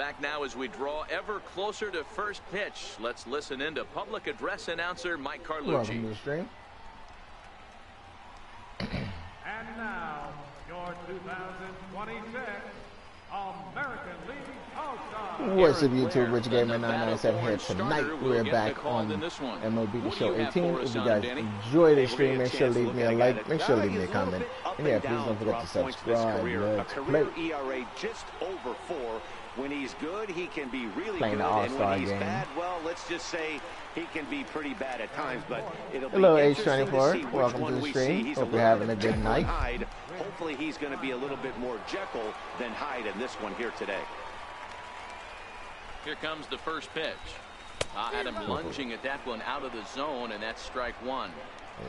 back now as we draw ever closer to first pitch. Let's listen in to public address announcer Mike Carlucci. Welcome to the stream. And now, your 2026 American League All-Star. What's up, YouTube? Rich Gamer 997 here. Tonight we're back on MLB The Show 18. If you guys enjoy this stream, make sure to leave me a like, make sure to leave me a comment, and yeah, please don't forget to subscribe. Let's play. ERA just over 4. When he's good, he can be really Playing good, the and All-Star when he's game. bad, well, let's just say he can be pretty bad at times. But it'll be Hello, interesting to see H24. which Welcome one to the we stream. see. He's Hope a you're little having a bit good Jekyll night. and Hyde. Hopefully, he's going to be a little bit more Jekyll than Hyde in this one here today. Here comes the first pitch. Had him lunging at that one out of the zone, and that's strike one.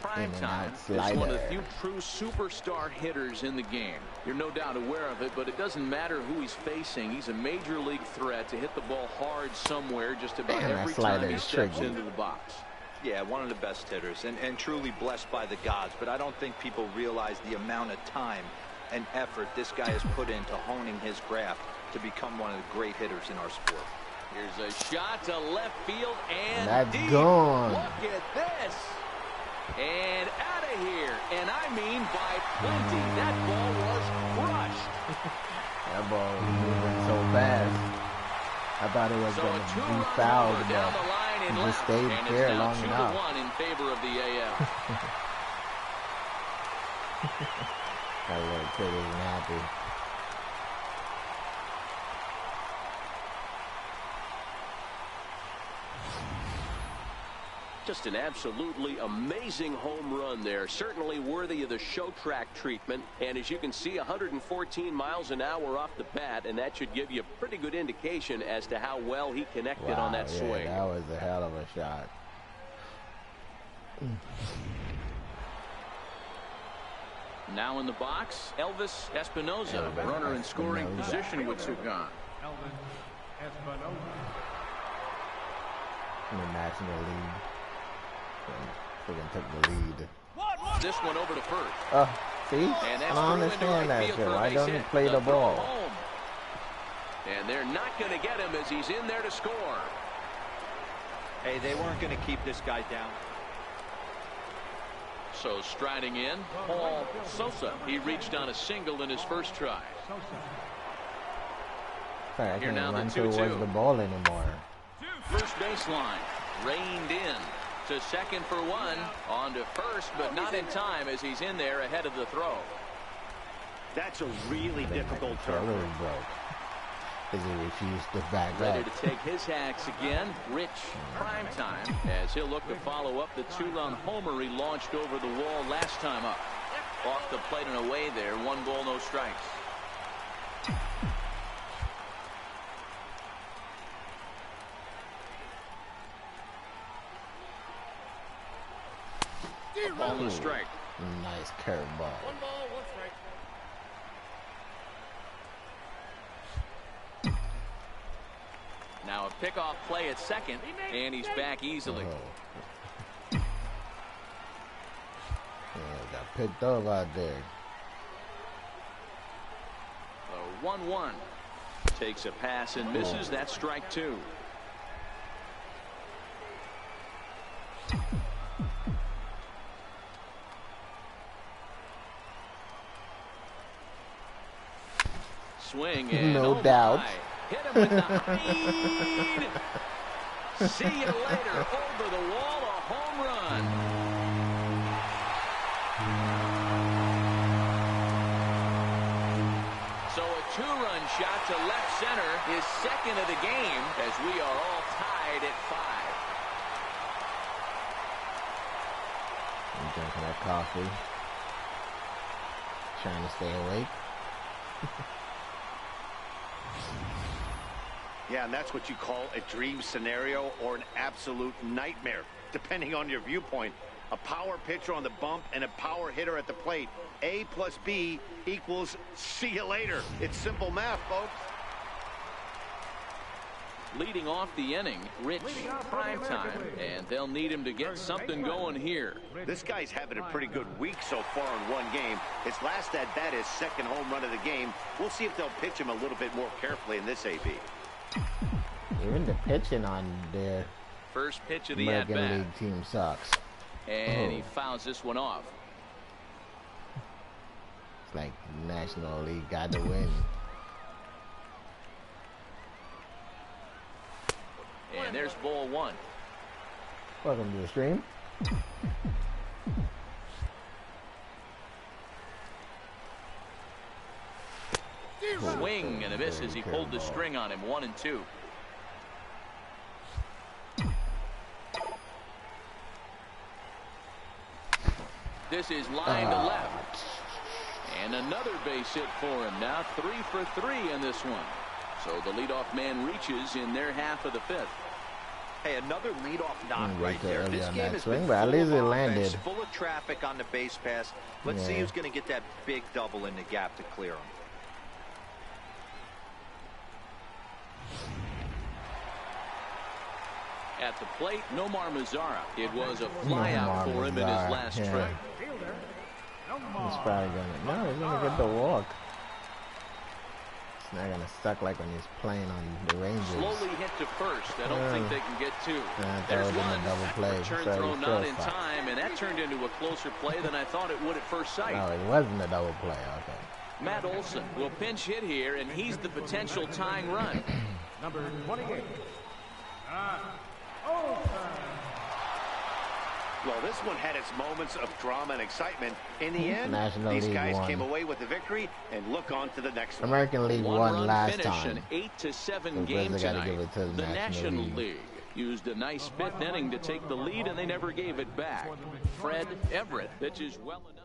Prime time is one of the few true superstar hitters in the game. You're no doubt aware of it, but it doesn't matter who he's facing. He's a major league threat to hit the ball hard somewhere just about every time he steps into the box. Yeah, one of the best hitters and truly blessed by the gods, but I don't think people realize the amount of time and effort this guy has put into honing his craft to become one of the great hitters in our sport. Here's a shot to left field and that's deep. gone. Look at this. And out of here. And I mean by plenty. That ball was crushed. That ball was moving so fast. I thought it was going to be fouled, but he just stayed there long enough. 2-1 in favor of the AL. That little kid isn't happy. Just an absolutely amazing home run there. Certainly worthy of the show track treatment. And as you can see, 114 miles an hour off the bat, and that should give you a pretty good indication as to how well he connected on that swing. That was a hell of a shot. Now in the box, Elvis Espinosa, runner in scoring position with Sugan. Elvis Espinosa. In the National League. Freaking took the lead. This one over to first. See? I don't understand that shit. Why don't he play the ball? And they're not going to get him as he's in there to score. Hey, they weren't going to keep this guy down. So striding in, Paul Sosa. He reached on a single in his first try. Sorry, I Here can't now run the towards 2-2. the ball anymore. First baseline, reined in to second for one, on to first, but not in time as he's in there ahead of the throw. That's a really difficult throw. throw. Broke as he refused to back Ready up. to take his hacks again, Rich Primetime, as he'll look to follow up the 2-run homer he launched over the wall last time up. Off the plate and away there, 1 ball, no strikes. Ball and a strike. Nice curveball. 1 ball, 1 strike. Now a pickoff play at second, and he's back easily. Yeah, got picked up out there. A 1-1. Takes a pass and misses. That's strike 2. Swing and no doubt. Hit him with the height. See you later. Over the wall, a home run. So a 2-run shot to left center is second of the game as we are all tied at 5. I'm drinking that coffee. Trying to stay awake. Yeah, and that's what you call a dream scenario or an absolute nightmare, depending on your viewpoint. A power pitcher on the bump and a power hitter at the plate. A plus B equals see you later. It's simple math, folks. Leading off the inning, Rich Primetime, and they'll need him to get something going here. This guy's having a pretty good week so far in one game. His last at bat is second home run of the game. We'll see if they'll pitch him a little bit more carefully in this AB. Even the pitching on their first pitch of the American at-bat. League team sucks. And he fouls this one off. It's like National League got to win. And there's ball one. Welcome to the stream. Swing and a miss as he pulled the string on him. 1-2. This is line to left. And another base hit for him. Now 3 for 3 in this one. So the leadoff man reaches in their half of the fifth. Hey, another leadoff knock right there. This game has swing, been but at least it full of landed. offense, full of traffic on the base pass. Let's see who's going to get that big double in the gap to clear him. At the plate, Nomar Mazara. It was a flyout for him in his last trip. He's probably gonna he's gonna get the walk. It's not gonna suck like when he's playing on the Rangers. Slowly hit to first. I don't think they can get two. There's one. Double play. Return throw not in time, and that turned into a closer play than I thought it would at first sight. No, it wasn't a double play. Okay. Matt Olson will pinch hit here, and he's the potential tying run. Number 28. Well, this one had its moments of drama and excitement. In the end, National these League guys won. came away with the victory and look on to the next one. American League won last time. An 8-7 So game Grizzlies gotta tonight. give it to the National National League. League used a nice fifth inning to take the lead, and they never gave it back. Fred Everett pitches well enough to...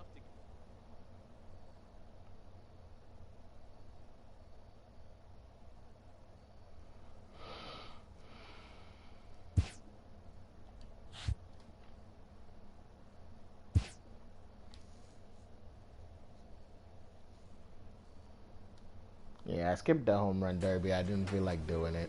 Yeah, I skipped the home run derby. I didn't feel like doing it.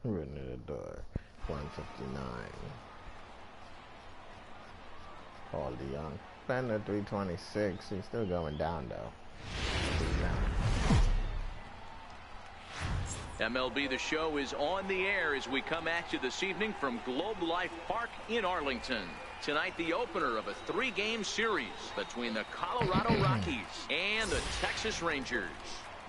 Written at the door. 159. Paul DeYoung. Fender 326. He's still going down though. MLB The Show is on the air as we come at you this evening from Globe Life Park in Arlington. Tonight, the opener of a 3-game series between the Colorado Rockies and the Texas Rangers.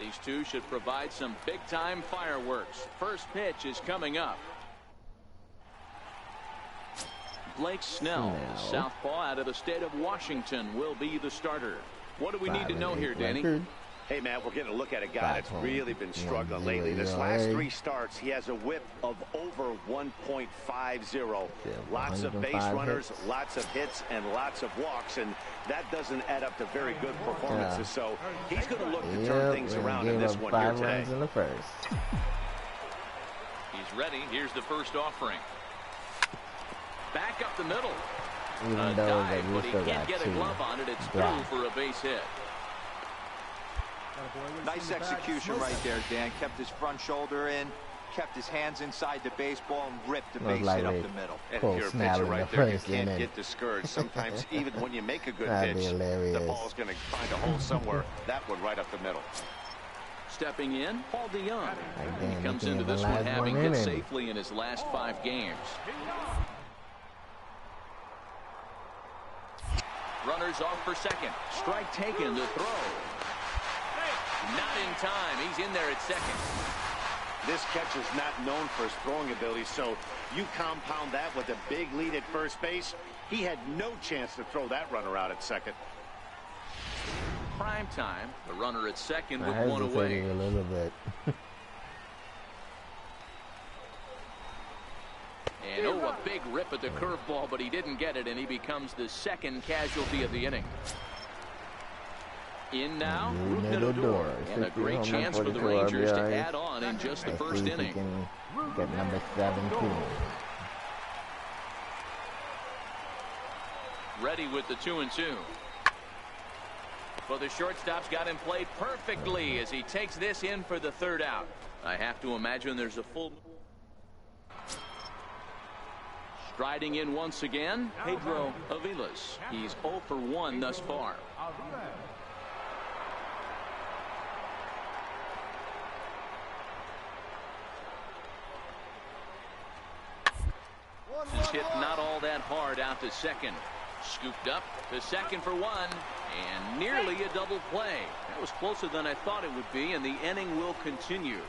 These two should provide some big-time fireworks. First pitch is coming up. Blake Snell, southpaw out of the state of Washington, will be the starter. What do we need to know here, Danny? Hey, Matt, we're getting a look at a guy that's really been struggling lately. This last 3 starts, he has a whip of over 1.50. Lots of base runners, lots of hits, and lots of walks, and that doesn't add up to very good performances. So he's going to look to turn things around in this one here today. In the first. He's ready. Here's the first offering. Back up the middle. Even though dive, but he can't get a glove on it. It's through for a base hit. Nice execution right there, Dan. Kept his front shoulder in, kept his hands inside the baseball, and ripped the base hit up the middle. And if you're a pitcher right there, you can't get discouraged. Sometimes even when you make a good pitch, the ball's going to find a hole somewhere. That one right up the middle. Stepping in, Paul DeYoung. He comes into this one having hit safely in his last 5 games. Runners off for second. Strike taken to throw. Not in time. He's in there at second. This catch is not known for his throwing ability, so you compound that with a big lead at first base. He had no chance to throw that runner out at second. Prime time. The runner at second with one away. A little bit. And a big rip at the curveball, but he didn't get it, and he becomes the second casualty of the inning. In now, Rougned Odor, and a great chance for the Rangers to add on in just the first inning. Get number 17. Ready with the 2-2. Well, the shortstop's got him played perfectly as he takes this in for the third out. I have to imagine there's a full... Striding in once again, Pedro Aviles. He's 0 for 1 thus far. This hit not all that hard out to second. Scooped up to second for 1, and nearly a double play. That was closer than I thought it would be, and the inning will continue.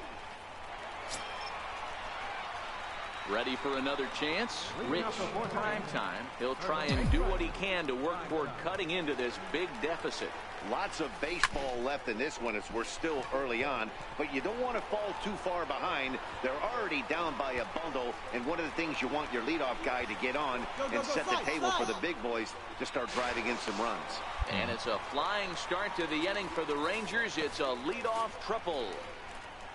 Ready for another chance. Rich, prime time. He'll try and do what he can to work toward cutting into this big deficit. Lots of baseball left in this one as we're still early on, but you don't want to fall too far behind. They're already down by a bundle, and one of the things you want your leadoff guy to get on and set the table for the big boys to start driving in some runs. And it's a flying start to the inning for the Rangers. It's a leadoff triple.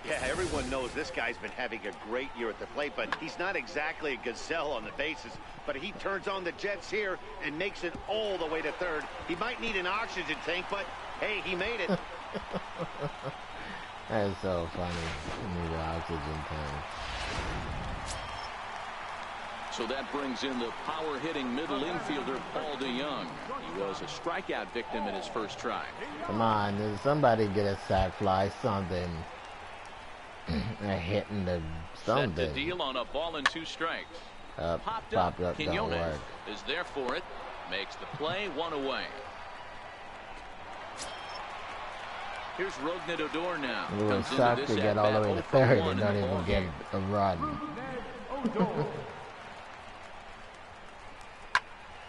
Yeah, everyone knows this guy's been having a great year at the plate, but he's not exactly a gazelle on the bases. But he turns on the Jets here and makes it all the way to third. He might need an oxygen tank, but hey, he made it. That is so funny. He needs an oxygen tank. So that brings in the power-hitting middle infielder Paul DeJong. He was a strikeout victim in his first try. Come on, did somebody get a sac fly, something? A hit in the something. Set the deal on a ball and 2 strikes. Popped up, Quinones is there for it. Makes the play, 1 away. Here's Rougned Odor now. It would suck to get all the way to third and don't even get a run.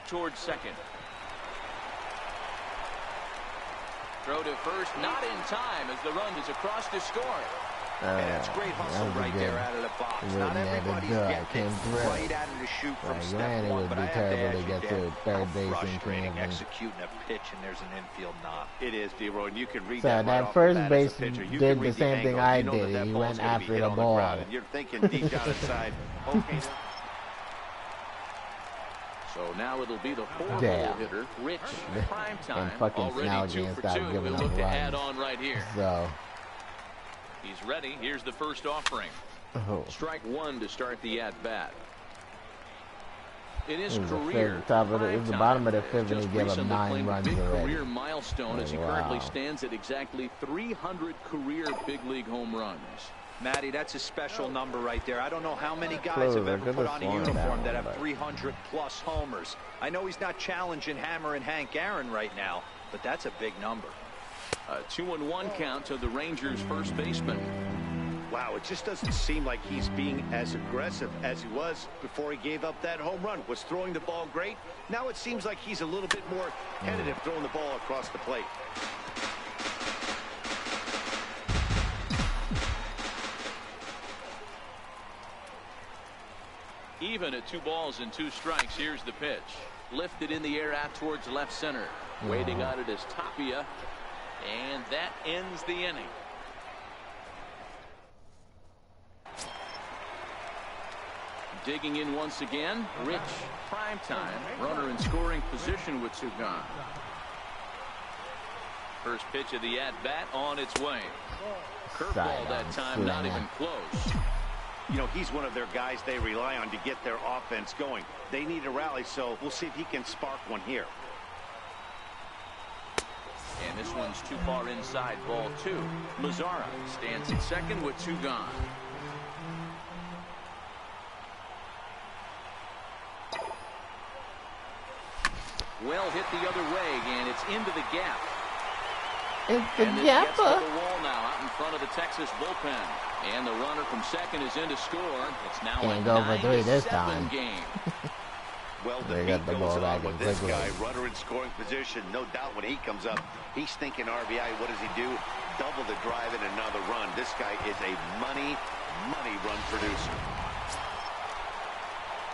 Towards second. Throw to first, not in time as the run is across to score. That's great hustle right there out of the box. Not everybody's getting right out of the shoot from step one, but I have to ask you, how frustrating executing a pitch and there's an infield knock. It is, D-Roy, and you can read so that first base did the same thing I did. He went after the ball. You're thinking deep down inside, okay. So now it'll be the 4-hole hitter, Rich, prime time. And fucking already 2 for 2. He'll look to add on right here. So he's ready. Here's the first offering. Strike 1 to start the at-bat. In his career, it was the bottom of the 5th, and he gave up 9 runs big already. Career milestone as he currently stands at exactly 300 career big league home runs. Matty, that's a special number right there. I don't know how many guys have ever put on a uniform that have 300-plus homers. I know he's not challenging Hammer and Hank Aaron right now, but that's a big number. A 2-1 count to the Rangers' first baseman. Wow, it just doesn't seem like he's being as aggressive as he was before he gave up that home run. Was throwing the ball great. Now it seems like he's a little bit more tentative throwing the ball across the plate. Even at 2 balls and 2 strikes, here's the pitch. Lifted in the air out towards left center. Waiting on it is Tapia. And that ends the inning. Digging in once again, Rich, prime time. Runner in scoring position with 2 gone. First pitch of the at-bat on its way. Curveball that time, not even close. You know, he's one of their guys they rely on to get their offense going. They need a rally, so we'll see if he can spark one here. And this one's too far inside, ball 2. Mazara stands at second with 2 gone. Well hit the other way, and it's into the gap. It's the gap. Gets to the wall now out in front of the Texas bullpen. And the runner from second is in to score. It's now a 9-7 game. Well, the beat goes on with this guy, runner in scoring position. No doubt when he comes up, he's thinking RBI. What does he do? Double the drive and another run. This guy is a money run producer.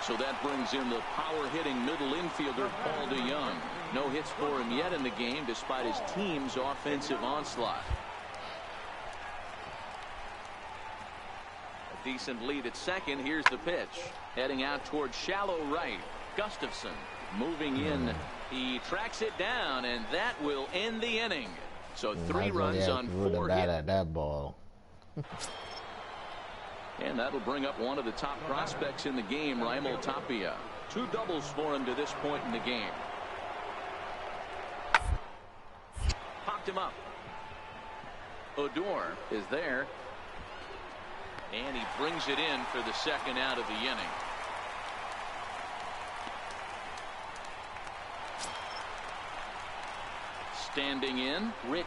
So that brings in the power-hitting middle infielder, Paul DeJong. No hits for him yet in the game, despite his team's offensive onslaught. A decent lead at second. Here's the pitch. Heading out towards shallow right. Gustafson moving in. He tracks it down, and that will end the inning. So 3 runs on 4 hits. At that ball. And that'll bring up one of the top prospects in the game, Raimel Tapia. 2 doubles for him to this point in the game. Popped him up. Odor is there. And he brings it in for the second out of the inning. Standing in, Rich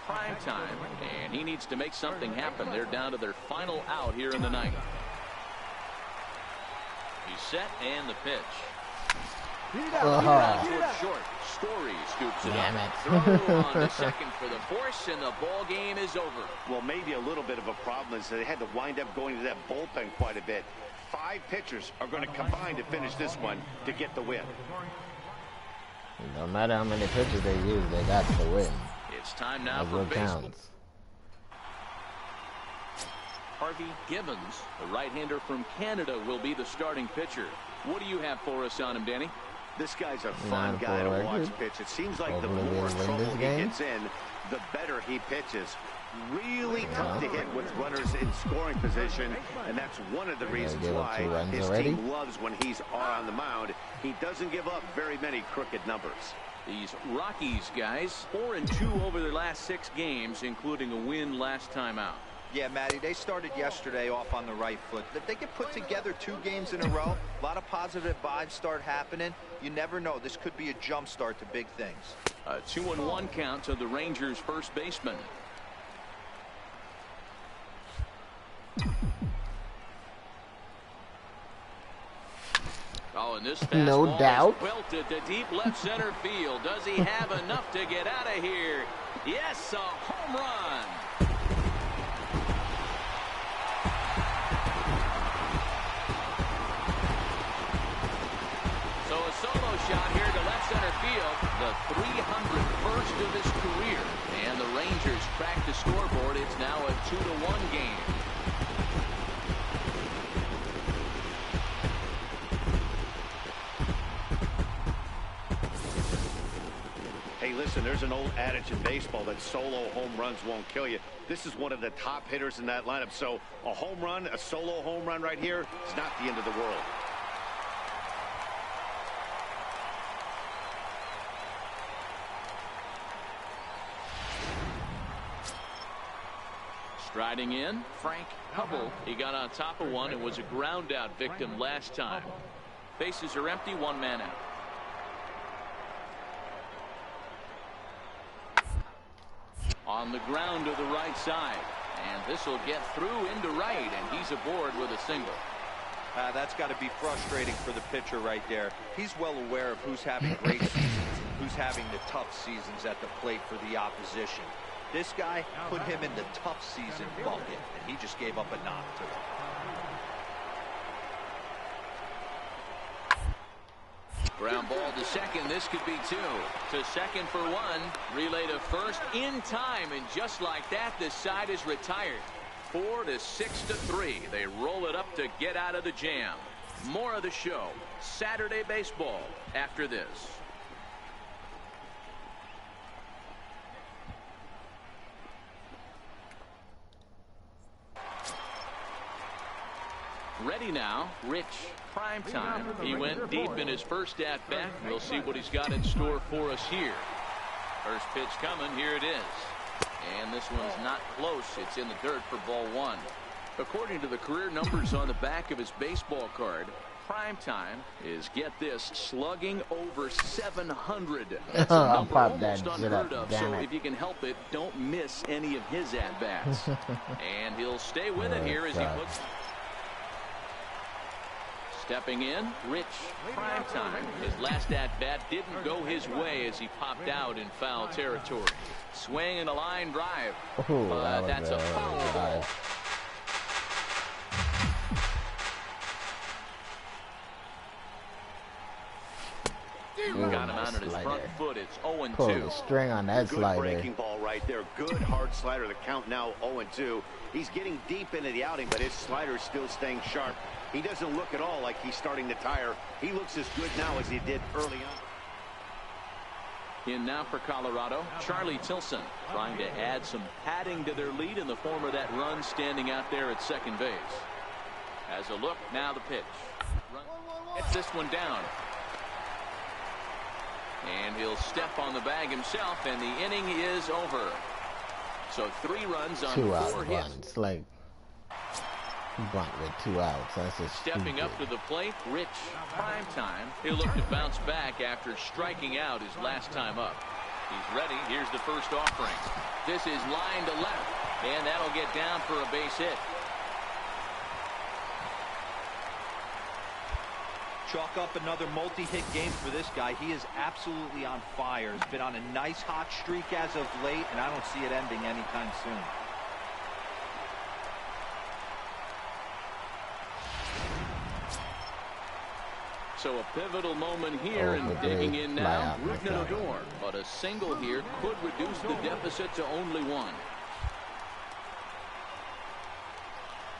Primetime, and he needs to make something happen. They're down to their final out here in the ninth. He's set, and the pitch. Short. Story scoops it up. Throw on to second for the force, and the ball game is over. Well, maybe a little bit of a problem is they had to wind up going to that bullpen quite a bit. 5 pitchers are going to combine to finish this one to get the win. No matter how many pitches they use, they got to win. It's time now That's for what baseball. Counts. Harvey Gibbons, the right-hander from Canada, will be the starting pitcher. What do you have for us on him, Danny? This guy's a fun guy to watch pitch. It seems like the more trouble he gets in, the better he pitches. Really tough to hit with runners in scoring position, and that's one of the reasons why his team loves when he's on the mound. He doesn't give up very many crooked numbers. These Rockies guys, 4-2 over their last 6 games, including a win last time out. Yeah, Matty, they started yesterday off on the right foot. If they can put together 2 games in a row, a lot of positive vibes start happening. You never know. This could be a jump start to big things. A 2-1 count to the Rangers' first baseman. Oh, and this no doubt is welted to deep left center field. Does he have enough to get out of here? Yes, a home run. So a solo shot here to left center field, the 301st of his career. And the Rangers crack the scoreboard. It's now a 2-1 game. Hey, listen, there's an old adage in baseball that solo home runs won't kill you. This is one of the top hitters in that lineup. So a home run, a solo home run right here is not the end of the world. Striding in, Frank Hubble. He got on top of one and was a ground out victim last time. Bases are empty, 1 man out. On the ground to the right side, and this will get through into right, and he's aboard with a single. That's got to be frustrating for the pitcher right there. He's well aware of who's having great seasons, who's having the tough seasons at the plate for the opposition. This guy put him in the tough season bucket, and he just gave up a knock to him. Ground ball to second. This could be 2. To second for 1. Relay to first in time, and just like that, this side is retired. 4-6-3. They roll it up to get out of the jam. More of the show. Saturday baseball after this. Ready now, Rich Primetime. He went deep in his first at-bat. We'll see what he's got in store for us here. First pitch coming. Here it is. And this one's not close. It's in the dirt for ball 1. According to the career numbers on the back of his baseball card, Primetime is, get this, slugging over 700. That's a number almost unheard of. So if you can help it, don't miss any of his at-bats. And he'll stay with it here as he puts... Stepping in, Rich Primetime. His last at-bat didn't go his way as he popped out in foul territory. Swing and a line drive. But that's a foul ball. Nice. got him out on his front foot. It's 0-2. Pull the string on that slider. Good breaking ball right there. Good hard slider. The count now 0-2. He's getting deep into the outing, but his slider is still staying sharp. He doesn't look at all like he's starting to tire. He looks as good now as he did early on. In now for Colorado, Charlie Tilson trying to add some padding to their lead in the form of that run standing out there at second base. As a look, now the pitch. Gets this one down. And he'll step on the bag himself, and the inning is over. So 3 runs on 4 hits. Like bunt with 2 outs. That's just stepping up to the plate, Rich Primetime. He'll look to bounce back after striking out his last time up. He's ready. Here's the first offering. This is line to left, and that'll get down for a base hit. Chalk up another multi-hit game for this guy. He is absolutely on fire. He's been on a nice hot streak as of late, and I don't see it ending anytime soon. So a pivotal moment here, and digging in now, Rougned Odor. But a single here could reduce the deficit to only 1.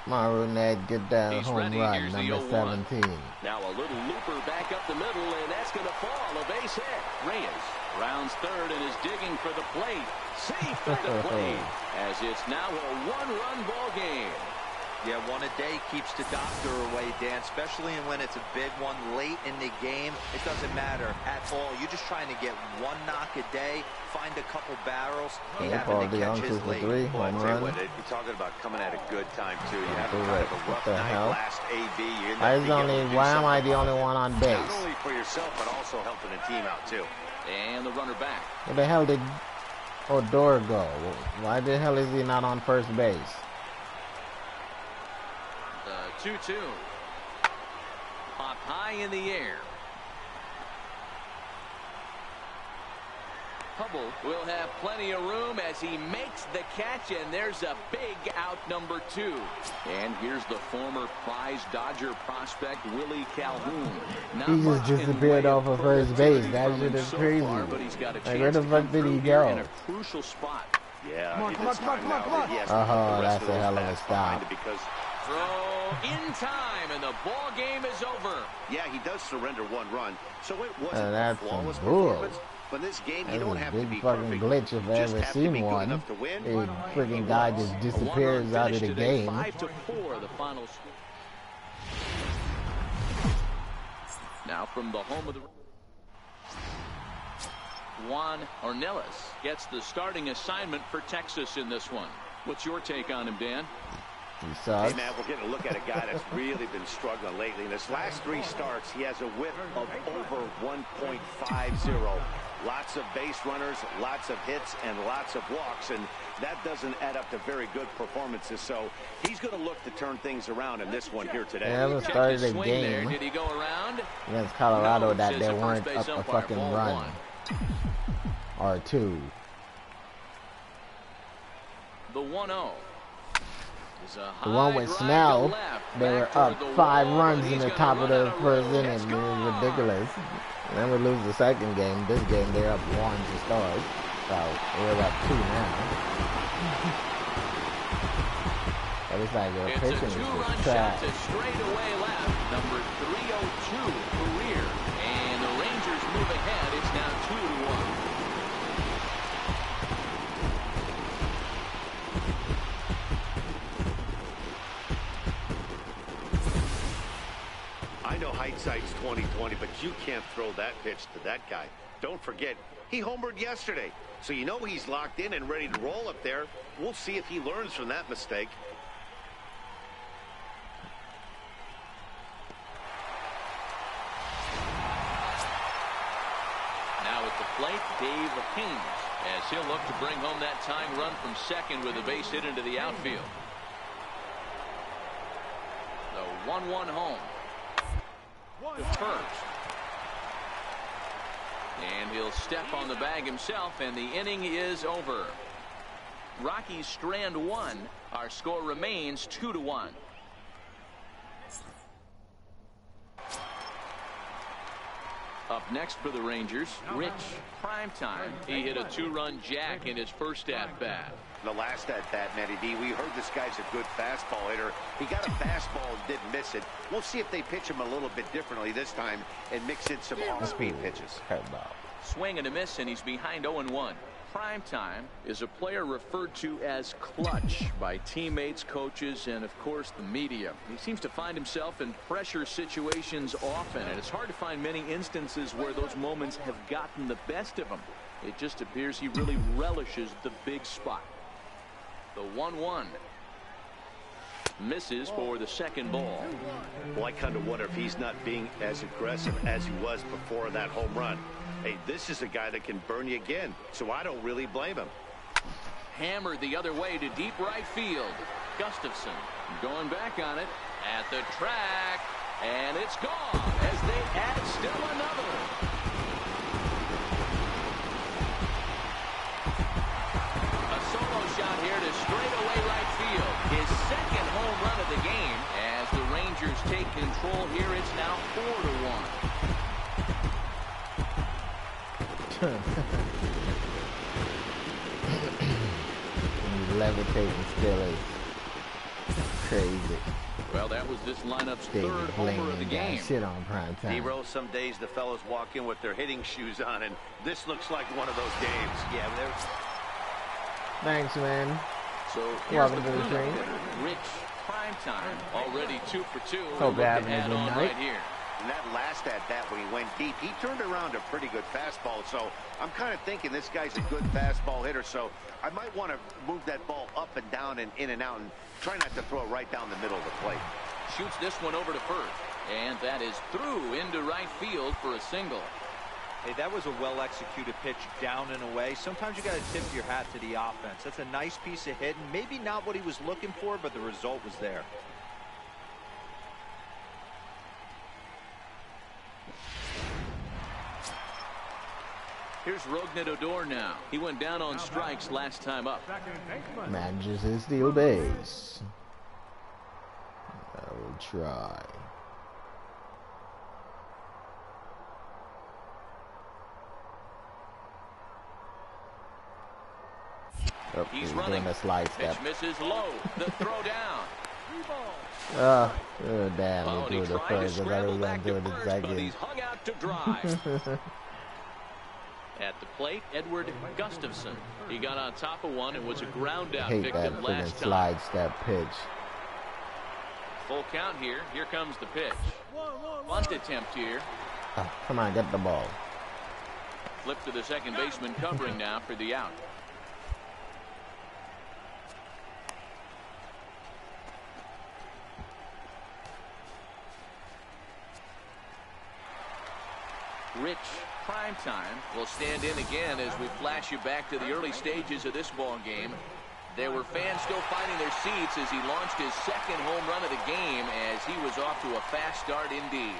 Rougned, get that home run, number 17. Now a little looper back up the middle, and that's going to fall. A base hit. Reyes rounds third and is digging for the plate. Safe at the plate, as it's now a 1-run ball game. Yeah, one a day keeps the doctor away, Dan, especially when it's a big one late in the game. It doesn't matter at all. You're just trying to get 1 knock a day, find a couple barrels. He happened to catch his late. Well, I tell you what, you're talking about coming at a good time, too. You have kind of a rough night last AB. Why am I the only one on base? Not only for yourself, but also helping the team out, too. And the runner back. Where the hell did Odor go? Why the hell is he not on first base? 2-2. Pop high in the air. Hubble will have plenty of room as he makes the catch, and there's a big out, number 2. And here's the former prize Dodger prospect Willie Calhoun. He just disappeared off of first base. That shit is crazy. Like, where the fuck did he go? In a crucial spot. Yeah, come on. That's a hell of a stop. Throw in time, and the ball game is over. Yeah, he does surrender 1 run, so it wasn't a flawless performance. But in this game, you don't have to be fucking glitch if I ever seen one. A freaking guy just disappears out of the game. 5-4, the final score. Now from the home of the Juan Ornelas gets the starting assignment for Texas in this one. What's your take on him, Dan? Hey, man, we're getting a look at a guy that's really been struggling lately. In his last 3 starts, he has a whip of over 1.50. Lots of base runners, lots of hits, and lots of walks, and that doesn't add up to very good performances. So he's going to look to turn things around in this one here today. They haven't started a game Did he go around? against Colorado that they weren't up a fucking run or 2. The 1-0. The one with Snell, they were up 5 runs in the top of the first inning. It was ridiculous. And then we lose the second game. This game, they're up 1 to start. So we're up 2 now. But it's like their pitching is just trash. Straight away left, number 302 career, and the Rangers move ahead. It's now 2-1. I know hindsight's 20/20, but you can't throw that pitch to that guy. Don't forget, he homered yesterday, so you know he's locked in and ready to roll up there. We'll see if he learns from that mistake. Now at the plate, Dave Haynes, as he'll look to bring home that tying run from second with a base hit into the outfield. The 1-1 home to first. And he'll step on the bag himself, and the inning is over. Rockies strand 1. Our score remains 2-1. Up next for the Rangers, Rich Primetime. He hit a 2-run jack in his first at-bat. The last at-bat, Matty D, we heard this guy's a good fastball hitter. He got a fastball and didn't miss it. We'll see if they pitch him a little bit differently this time and mix in some off-speed pitches. Swing and a miss, and he's behind 0-1. Primetime is a player referred to as clutch by teammates, coaches, and of course the media. He seems to find himself in pressure situations often, and it's hard to find many instances where those moments have gotten the best of him. It just appears he really relishes the big spot. The 1-1 misses for the second ball. Well, I kind of wonder if he's not being as aggressive as he was before that home run. Hey, this is a guy that can burn you again, so I don't really blame him. Hammered the other way to deep right field. Gustafson going back on it at the track, and it's gone as they add still another. A solo shot here to straightaway right field. His second home run of the game as the Rangers take control here. It's now 4-1. Levitating still is crazy. Well, that was this lineup's third homer of the game. Shit on Primetime. Hero, some days the fellows walk in with their hitting shoes on, and this looks like one of those games. Yeah, there's. Thanks, man. So welcome to the stream. Rich Primetime, already 2 for 2. Hope you're having a good night. Right here. And that last at-bat when he went deep, he turned around a pretty good fastball. So I'm kind of thinking this guy's a good fastball hitter. So I might want to move that ball up and down and in and out and try not to throw it right down the middle of the plate. Shoots this one over to first. And that is through into right field for a single. Hey, that was a well-executed pitch down and away. Sometimes you got to tip your hat to the offense. That's a nice piece of hitting. Maybe not what he was looking for, but the result was there. Here's Rougned Odor now. He went down on strikes last time up. Manages his deal base. I will try. Oh, he's running. A slide step. Pitch misses low. The throw down. Oh, damn. Oh, He threw the first. I thought he was going to do it the second. He's hung out to drive. At the plate, Edward Gustafson. He got on top of one and was a ground out victim last time. Slide step pitch. Full count here. Here comes the pitch. Bunt attempt here. Oh, come on, get the ball. Flip to the second baseman covering now for the out. Rich Primetime will stand in again as we flash you back to the early stages of this ball game. There were fans still finding their seats as he launched his second home run of the game as he was off to a fast start indeed.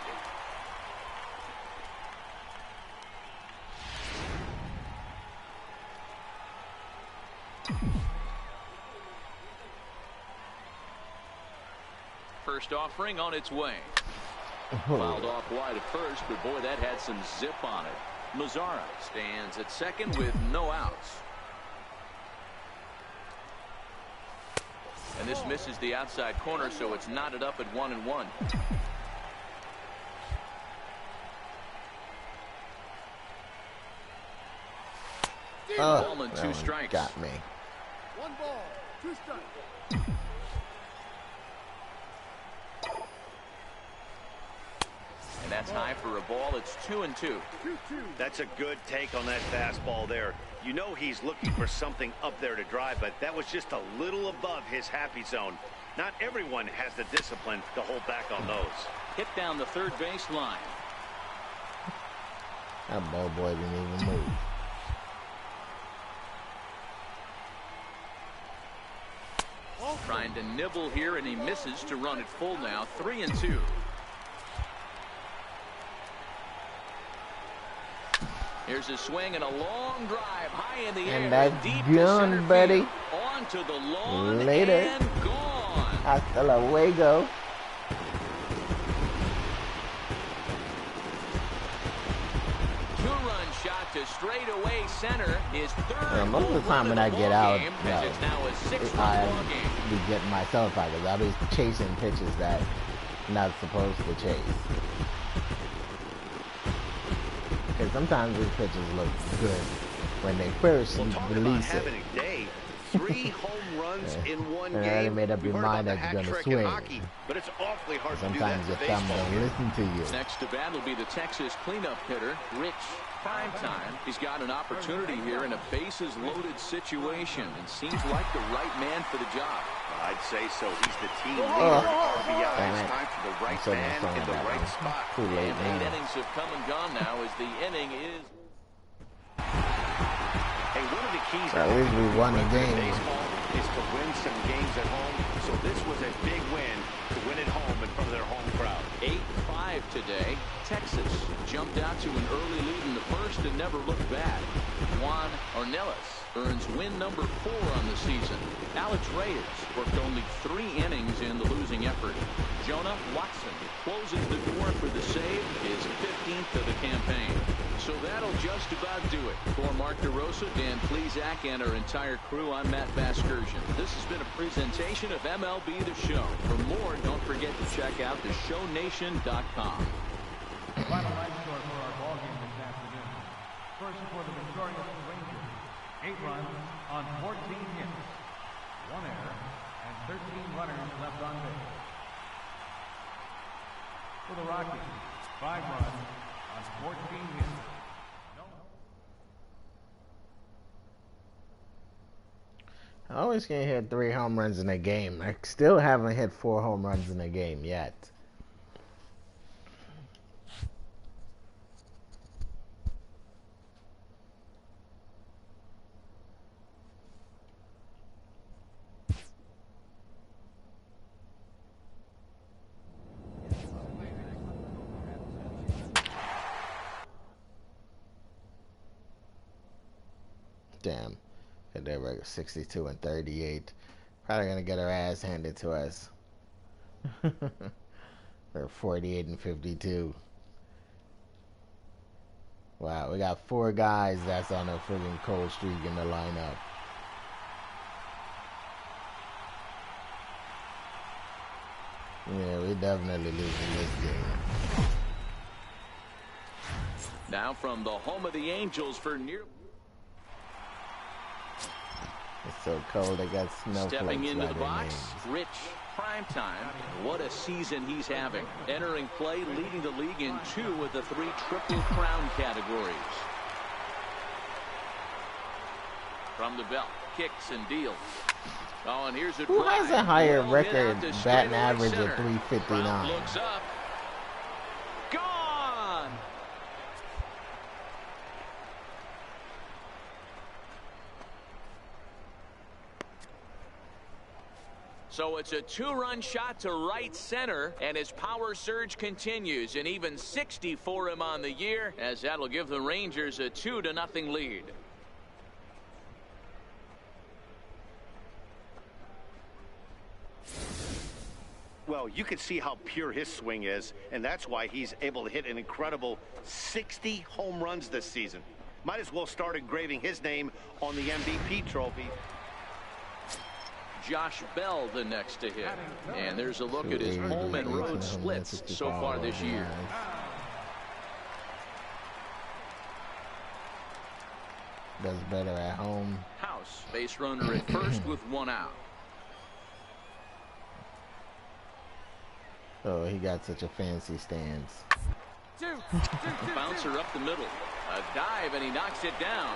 First offering on its way. Fouled off wide at first, but boy, that had some zip on it. Mazara stands at second with no outs. And this misses the outside corner, so it's knotted up at 1-1. Ball and 2 strikes. Got me. 1 ball, 2 strikes. And that's high for a ball. It's 2-2. That's a good take on that fastball there. You know he's looking for something up there to drive, but that was just a little above his happy zone. Not everyone has the discipline to hold back on those. Hit down the third base line. That ball boy didn't even move. Trying to nibble here, and he misses to run it full now. 3-2. Here's a swing and a long drive high in the air. And that's deep gone, buddy. Onto the lawn. Later. And gone. Hasta luego. straightaway center. His third. Most of the time when I get out, it's now a 6-run I game. be getting myself out because I'll be chasing pitches that I'm not supposed to chase. Because sometimes these pitches look good when they first release it. 3 home runs in one and game. You made up your mind that you're going to swing. Hockey, but it's awfully hard sometimes to do that your thumb don't listen to you. Next to bat will be the Texas cleanup hitter, Rich Primetime. He's got an opportunity here in a bases-loaded situation and seems like the right man for the job. I'd say so. He's the team leader. RBI. It's time for the right man in the right spot. Too late, and 8 innings have come and gone now as the inning is. Hey, one of the keys at least we won the game. Baseball is to win some games at home. So this was a big win to win at home in front of their home crowd. 8-5 today. Texas jumped out to an early lead in the first and never looked back. Juan Ornelas earns win number 4 on the season. Alex Reyes worked only 3 innings in the losing effort. Jonah Watson closes the door for the save, his 15th of the campaign. So that'll just about do it. For Mark DeRosa, Dan Plesac, and our entire crew, I'm Matt Vasgersian. This has been a presentation of MLB The Show. For more, don't forget to check out theshownation.com. Final line score for our ball game this afternoon. First for the victorious Rangers, 8 runs on 14 hits, 1 error, and 13 runners left on base. For the Rockies, 5 runs on 14 hits. I always can hit 3 home runs in a game. I still haven't hit 4 home runs in a game yet. Damn. They were 62 and 38. Probably gonna get our ass handed to us. We're 48 and 52. Wow, we got 4 guys that's on a freaking cold streak in the lineup. Yeah, we definitely losing this game. Now from the home of the Angels for near. It's so cold, I got snowflakes. Stepping into the box, names. Rich Primetime. What a season he's having. Entering play, leading the league in 2 of the 3 Triple Crown categories. From the belt, kicks and deals. Oh, and here's a Who drive. has a higher Well, record batting average center. of 359? Trout looks up. Gone! So it's a 2-run shot to right center, and his power surge continues, and even 60 for him on the year, as that'll give the Rangers a 2-0 lead. Well, you can see how pure his swing is, and that's why he's able to hit an incredible 60 home runs this season. Might as well start engraving his name on the MVP trophy. Josh Bell the next to hit. And there's a look at his home and road splits so far this year. Does better at home. House, base runner at first with 1 out. Oh, he got such a fancy stance. Bouncer up the middle. A dive, and he knocks it down.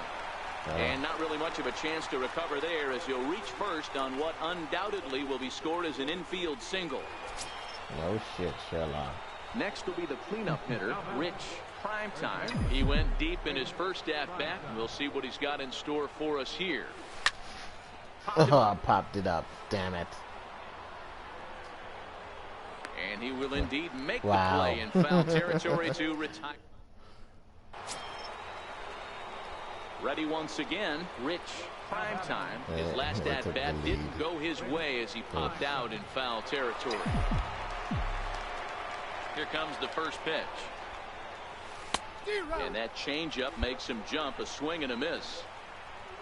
And not really much of a chance to recover there as he'll reach first on what undoubtedly will be scored as an infield single. No shit, Sherlock. Next will be the cleanup hitter, Rich Primetime. He went deep in his first at-bat, and we'll see what he's got in store for us here. Oh, popped it up. Damn it. And he will indeed make the play in foul territory to retire. Ready once again, Rich Primetime. His last at-bat didn't go his way as he popped out in foul territory. Here comes the first pitch. And that changeup makes him jump. A swing and a miss.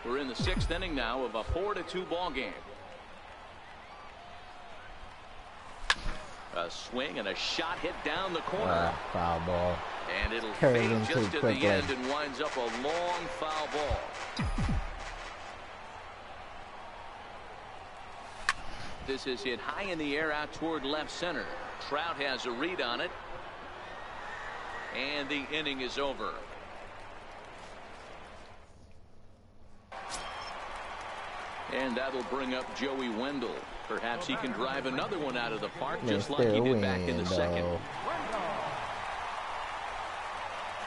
We're in the 6th inning now of a 4-2 ball game. A swing and a shot hit down the corner. Foul ball. And it'll fade just at the end and winds up a long foul ball. This is hit high in the air out toward left center. Trout has a read on it. And the inning is over. And that'll bring up Joey Wendell. Perhaps he can drive another one out of the park just like he did back in the 2nd.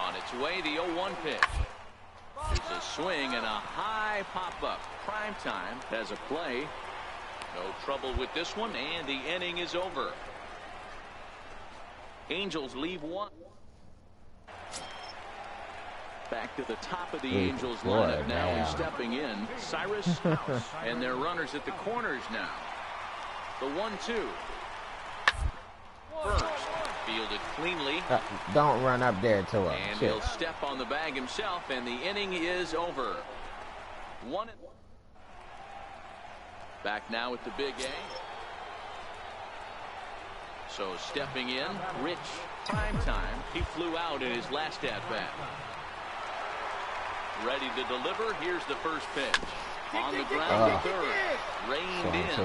On its way, the 0-1 pitch. There's a swing and a high pop-up. Prime time has a play. No trouble with this one, and the inning is over. Angels leave one. Back to the top of the Angels lineup now. He's stepping in. Cyrus House. And their runners at the corners now. The 1-2. First. Fielded cleanly. Don't run up there to him. And he'll step on the bag himself, and the inning is over. 1-1. Back now with the big A. So stepping in, Rich. Prime time. He flew out in his last at-bat. Ready to deliver. Here's the first pitch. On the ground to third. Reined in.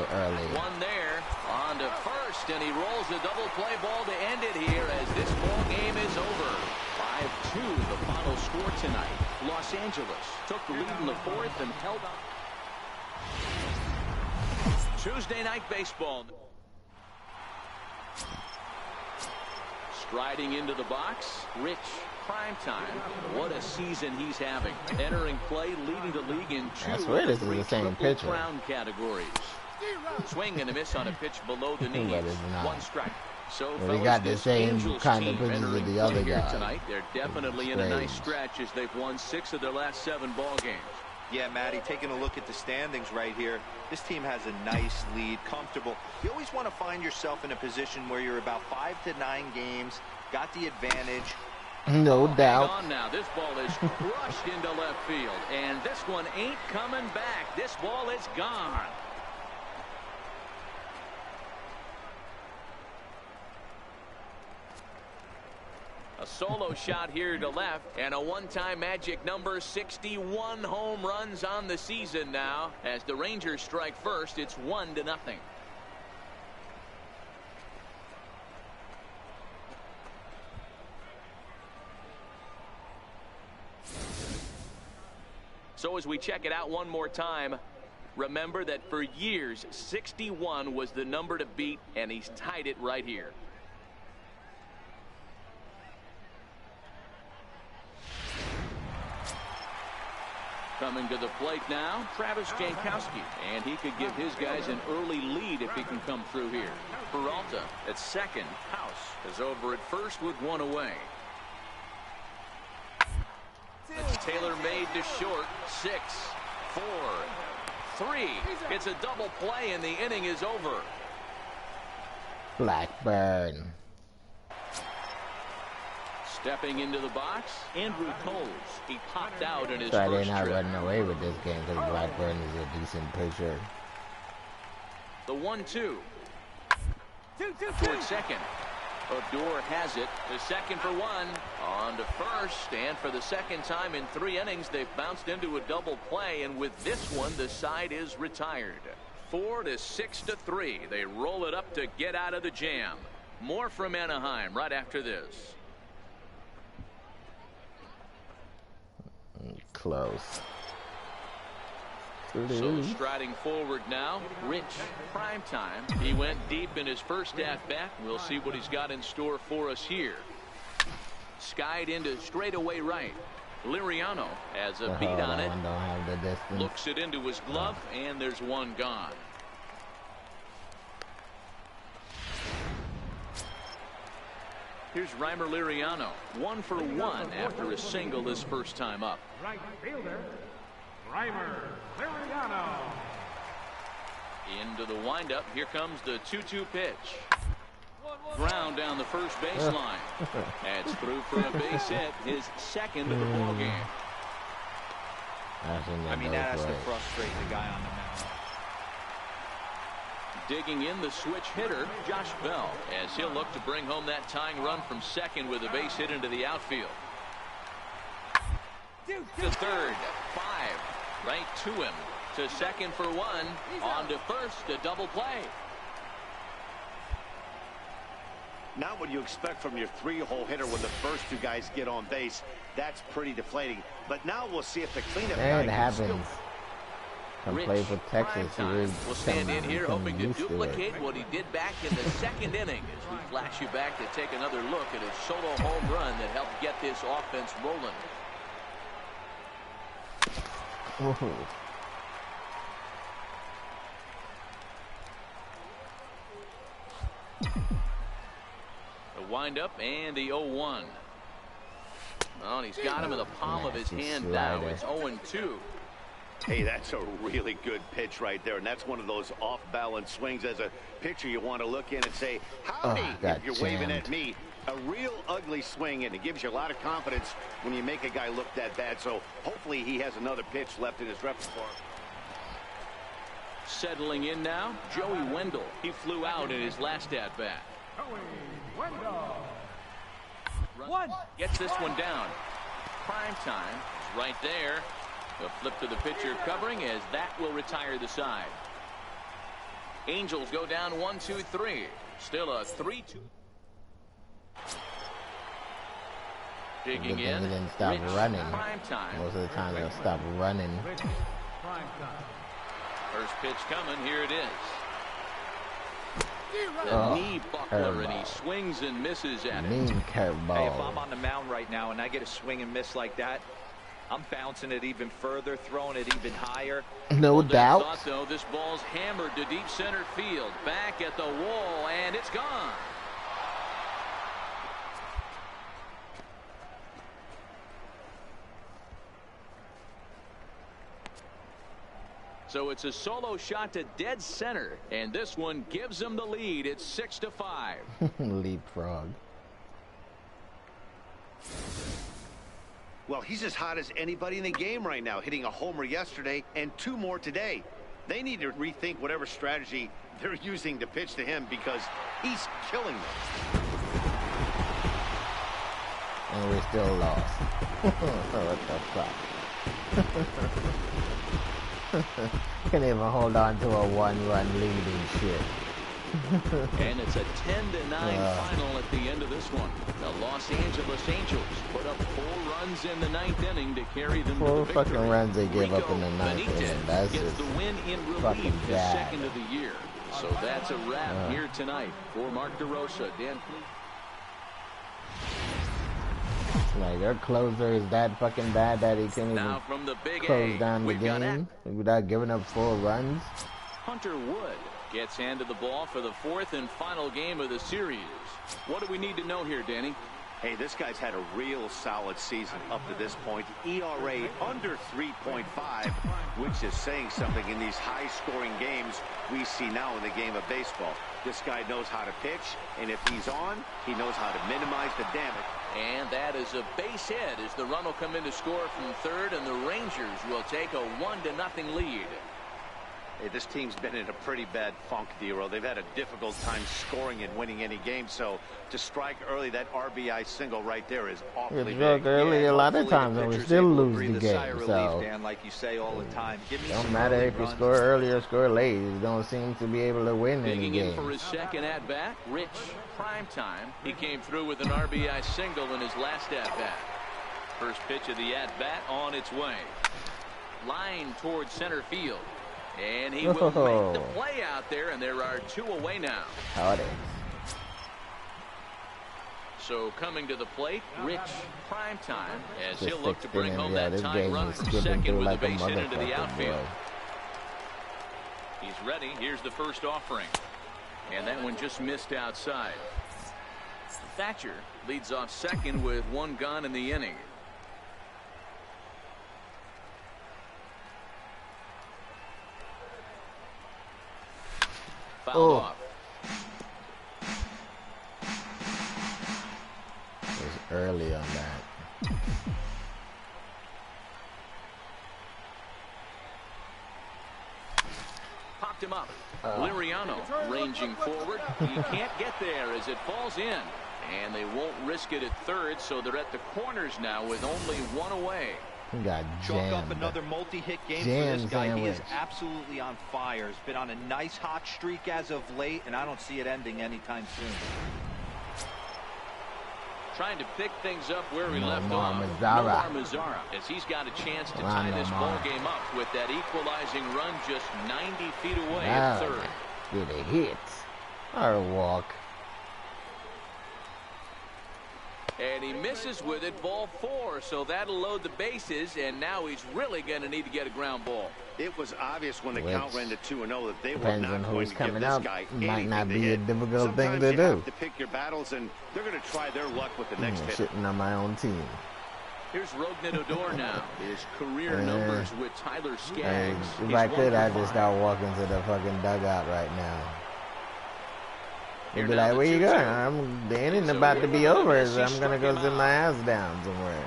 One there. On to first. And he rolls the double play ball to end it here as this ball game is over. 5-2 the final score tonight. Los Angeles took the lead in the 4th and held on. Tuesday night baseball. Striding into the box. Rich. Prime time. What a season he's having. Entering play, leading the league in 2 of the 3 Triple Crown categories. Swing and a miss on a pitch below the knees. 1 strike. So well, they got the same kind of pitches with the other guy. Tonight, they're definitely in a nice stretch as they've won 6 of their last 7 ball games. Yeah, Matty, taking a look at the standings right here, this team has a nice lead, comfortable. You always want to find yourself in a position where you're about 5 to 9 games, got the advantage. No doubt. Hang on now. This ball is crushed into left field, and this one ain't coming back. This ball is gone. A solo shot here to left, and a one-time magic number. 61 home runs on the season now. As the Rangers strike first, it's 1-0. So as we check it out one more time, remember that for years, 61 was the number to beat, and he's tied it right here. Coming to the plate now, Travis Jankowski. And he could give his guys an early lead if he can come through here. Peralta at second. House is over at first with 1 away. It's Taylor made to short. 6, 4, 3. It's a double play, and the inning is over. Blackburn. Stepping into the box, Andrew Coles. He popped out in his they're first not trip. running away with this game because Blackburn is a decent pitcher. The 1-2. Toward second. Odor has it. The second for 1. On to first. And for the second time in 3 innings, they've bounced into a double play. And with this one, the side is retired. 4-6-3. They roll it up to get out of the jam. More from Anaheim right after this. Close. So striding forward now, Rich. Prime time. He went deep in his first at-bat. We'll see what he's got in store for us here. Skied into straightaway right. Liriano has a beat on it. Looks it into his glove, and there's 1 gone. Here's Reimer Liriano. 1 for 1 after a single his first time up. Right fielder, Reimer Liriano. Into the windup. Here comes the 2-2 pitch. Ground down the first baseline. That's through for a base hit, his second of the ball game. I mean, that has to frustrate the guy on the mound. Digging in the switch hitter, Josh Bell, as he'll look to bring home that tying run from second with a base hit into the outfield. To third, 5, right to him. To second for 1, on to first, a double play. Not what you expect from your 3-hole hitter when the first 2 guys get on base. That's pretty deflating. But now we'll see if the cleanup guy it happens. Come play for Texas. Will stand in here hoping to duplicate what he did back in the second inning as we flash you back to take another look at his solo home run that helped get this offense rolling. The windup and the 0-1. Well, he's got him in the palm of his hand now. It's 0-2. Hey, that's a really good pitch right there, and that's one of those off-balance swings. As a pitcher, you want to look in and say, howdy, if you're waving at me. A real ugly swing, and it gives you a lot of confidence when you make a guy look that bad. So hopefully he has another pitch left in his repertoire. Settling in now, Joey Wendell. He flew out in his last at-bat. Joey Wendell. Gets this one down. Prime time is right there. A flip to the pitcher covering as that will retire the side. Angels go down 1-2-3. Still a 3-2. Digging in. He didn't stop running. Time. Most of the time they'll stop running. First pitch coming. Here it is. The knee buckler, and he swings and misses at it. Mean curveball. Hey, if I'm on the mound right now and I get a swing and miss like that, I'm bouncing it even further, throwing it even higher. No doubt. Thought, though, this ball's hammered to deep center field. Back at the wall, and it's gone. So it's a solo shot to dead center, and this one gives him the lead. It's 6-5. Leapfrog. Well, he's as hot as anybody in the game right now, hitting a homer yesterday and 2 more today. They need to rethink whatever strategy they're using to pitch to him because he's killing them. And we're still lost. What the fuck? Can't even hold on to a 1-run lead and shit. And it's a 10-9 final at the end of this one. The Los Angeles Angels put up 4 runs in the 9th inning to carry them to the victory. 4 fucking runs they gave up in the 9th inning. That's gets just the win in relief, his second of the year. So that's a wrap here tonight for Mark DeRosa. Dan, please. Like, their closer is that fucking bad that he can't even close down the game without giving up 4 runs. Hunter Wood gets handed the ball for the 4th and final game of the series. What do we need to know here, Danny? Hey, this guy's had a real solid season up to this point. ERA under 3.5, which is saying something in these high-scoring games we see now in the game of baseball. This guy knows how to pitch, and if he's on, he knows how to minimize the damage. And that is a base hit as the run will come in to score from third, and the Rangers will take a 1-0 lead. Hey, this team's been in a pretty bad funk, Dero. They've had a difficult time scoring and winning any game, so to strike early, that RBI single right there is awfully big. Struck early a lot of times, and we still lose the game. So, Dan, like you say all the time, give me don't matter if you score early or score late. You don't seem to be able to win any game. In for his second at-bat, Rich Primetime. He came through with an RBI single in his last at-bat. First pitch of the at-bat on its way. Line towards center field. And he will make the play out there, and there are 2 away now. How it is. So coming to the plate, Rich Primetime, as he'll look to bring home that tying run from second with a base hit into the outfield. He's ready. Here's the first offering. And that one just missed outside. Thatcher leads off second with 1 gone in the inning. Fouled off. early on that. Popped him up. Liriano ranging forward. He can't get there as it falls in. And they won't risk it at third, so they're at the corners now with only one away. He got Chalk up another multi-hit game for this guy. He is absolutely on fire. He's been on a nice hot streak as of late, and I don't see it ending anytime soon. Trying to pick things up where we left off. Nomar Mazara, as he's got a chance to tie this ball game up with that equalizing run just 90 feet away at third. Get a hit or a walk. And he misses with it, ball 4, so that'll load the bases, and now he's really going to need to get a ground ball. It was obvious when the count ran to 2-0 that they were not on going who's to coming give this up. guy Might not be a difficult thing Sometimes to you do. have to pick your battles, and they're going to try their luck with the next hit. Sitting on my own team. Here's Rougned Odor now. His career numbers with Tyler Skaggs. If I could, I'd just start walking to the fucking dugout right now. You'd be like, where you going? The inning's about to be over, so I'm going to go sit my ass down somewhere.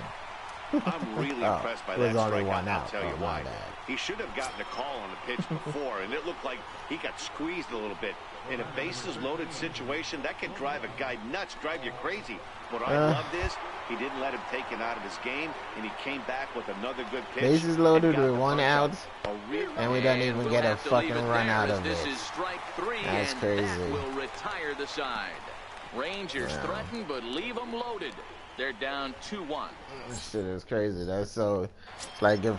I'm really impressed by that strikeout. I'll tell you why. Bad. He should have gotten a call on the pitch before, and it looked like he got squeezed a little bit. In a bases-loaded situation, that can drive a guy nuts, drive you crazy. What I loved is he didn't let him take it out of his game, and he came back with another good pitch. Bases loaded with 1 out, and we don't even get a fucking run out of it. This is strike 3, that's crazy. That will retire the side. Rangers threaten, but leave them loaded. They're down 2-1. This shit is crazy. That's so. It's like if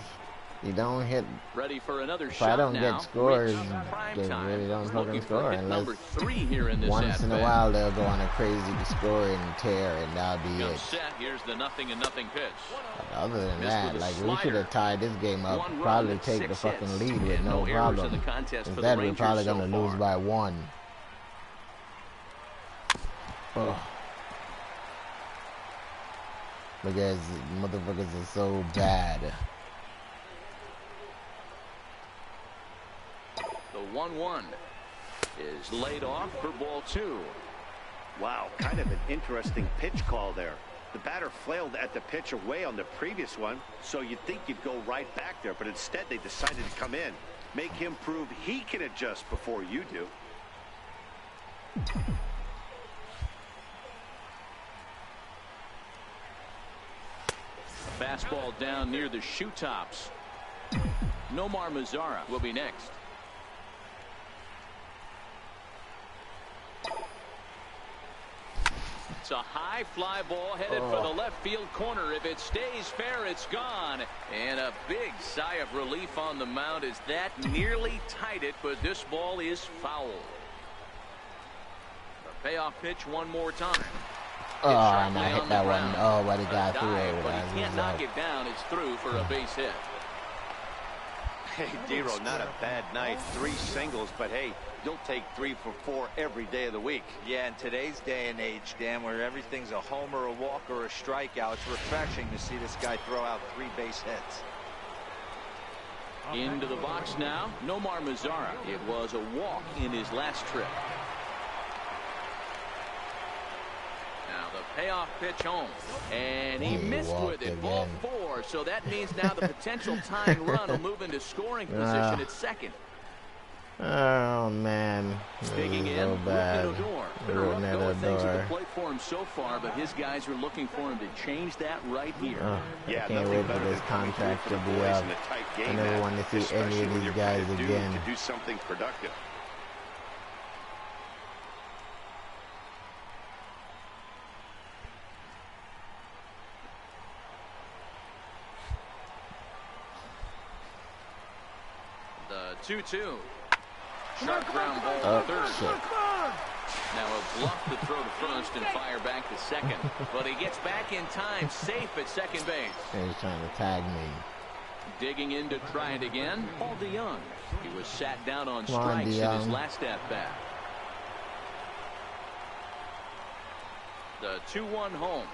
you don't hit. Ready for another if shot I don't now. get scores, they really don't fucking score unless here in this once in a while they'll go on a crazy scoring tear, and that'll be it. Set. Here's the 0-0 pitch. But other than that, like we should have tied this game up. Probably take the fucking lead with no problem. Instead, we're probably gonna lose by 1. Oh. Because motherfuckers are so bad. The 1-1 is laid off for ball 2. Wow, kind of an interesting pitch call there. The batter flailed at the pitch away on the previous one, so you'd think you'd go right back there, but instead they decided to come in. Make him prove he can adjust before you do. Fastball down near the shoe tops. Nomar Mazara will be next. It's a high fly ball headed for the left field corner. If it stays fair, it's gone. And a big sigh of relief on the mound as that nearly tied it, but this ball is foul. The payoff pitch one more time. Oh, and I hit that one. Oh, but he got through it. But he can't knock it down. It's through for a base hit. Hey, Dero, not a bad night. 3 singles, but hey, you'll take 3 for 4 every day of the week. Yeah, in today's day and age, Dan, where everything's a homer, a walk, or a strikeout, it's refreshing to see this guy throw out 3 base hits. Into the box now, Nomar Mazara. It was a walk in his last trip. Now the payoff pitch home, and he missed with it. Ball 4, so that means now the potential tying run will move into scoring position at second. Oh man, digging in, so bad. Rougned Odor. Things at the plate for him so far, but his guys are looking for him to change that right here. I can't wait for this contract to be up. I never want to see any of these guys again. To do something productive. The 2-2. Sharp ground ball to third. Shit. Now a bluff to throw to first and fire back to second. But he gets back in time, safe at second base. He's trying to tag me. Digging in to try it again, Paul DeJong. He was sat down on strikes in his last at-bat. The 2-1 home.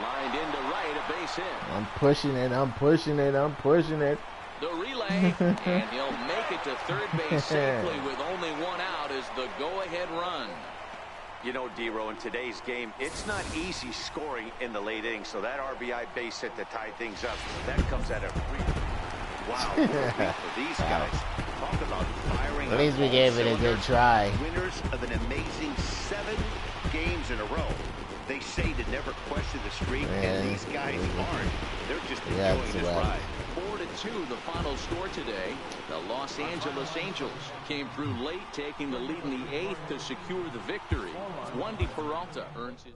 Lined into right, a base hit. I'm pushing it, I'm pushing it, I'm pushing it. The relay, and he'll make it to third base safely with only 1 out as the go-ahead run. You know, D-Row, in today's game, it's not easy scoring in the late innings, so that RBI base hit to tie things up, that comes at a wow for these guys. Talk about firing. At least we gave it a good try. Winners of an amazing 7 games in a row. They say to never question the streak, and these guys aren't. They're just enjoying this ride. 4-2, the final score today. The Los Angeles Angels came through late, taking the lead in the 8th to secure the victory. Wandy Peralta earns his...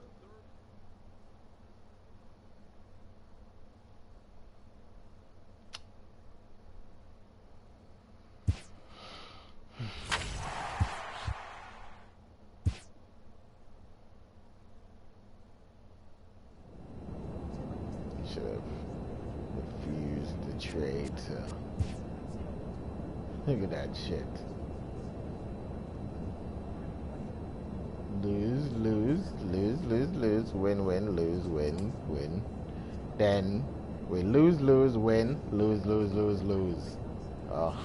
Should have refused the trade. So. Look at that shit. Lose, lose, lose, lose, lose, win, win, lose, win, win. Then we lose, lose, win, lose, lose, lose, lose. Oh.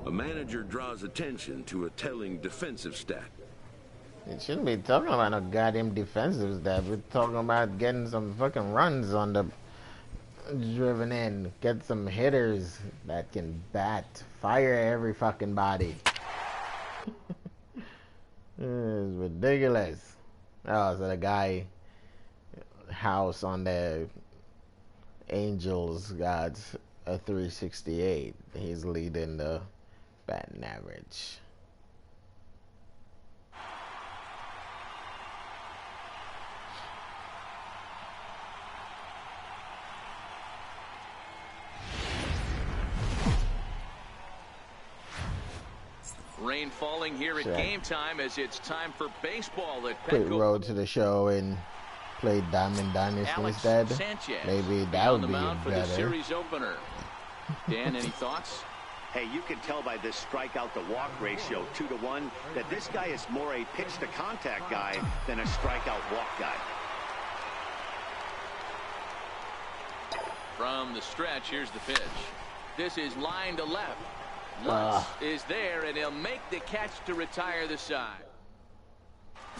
A manager draws attention to a telling defensive stat. It shouldn't be talking about no goddamn defensive stat. We're talking about getting some fucking runs on the driven in. Get some hitters that can bat. Fire every fucking body. It's ridiculous. Oh, so the guy house on the Angels got a 368. He's leading the batting average. Rain falling here at game time as it's time for baseball at Quick Petco. road to the show and play Diamond Dynasty instead. Sanchez Maybe that would on the be mound for the better. series opener. Dan, any thoughts? Hey, you can tell by this strikeout to walk ratio 2-to-1 that this guy is more a pitch to contact guy than a strikeout walk guy. From the stretch, here's the pitch. This is line to left. Lutz is there, and he'll make the catch to retire the side.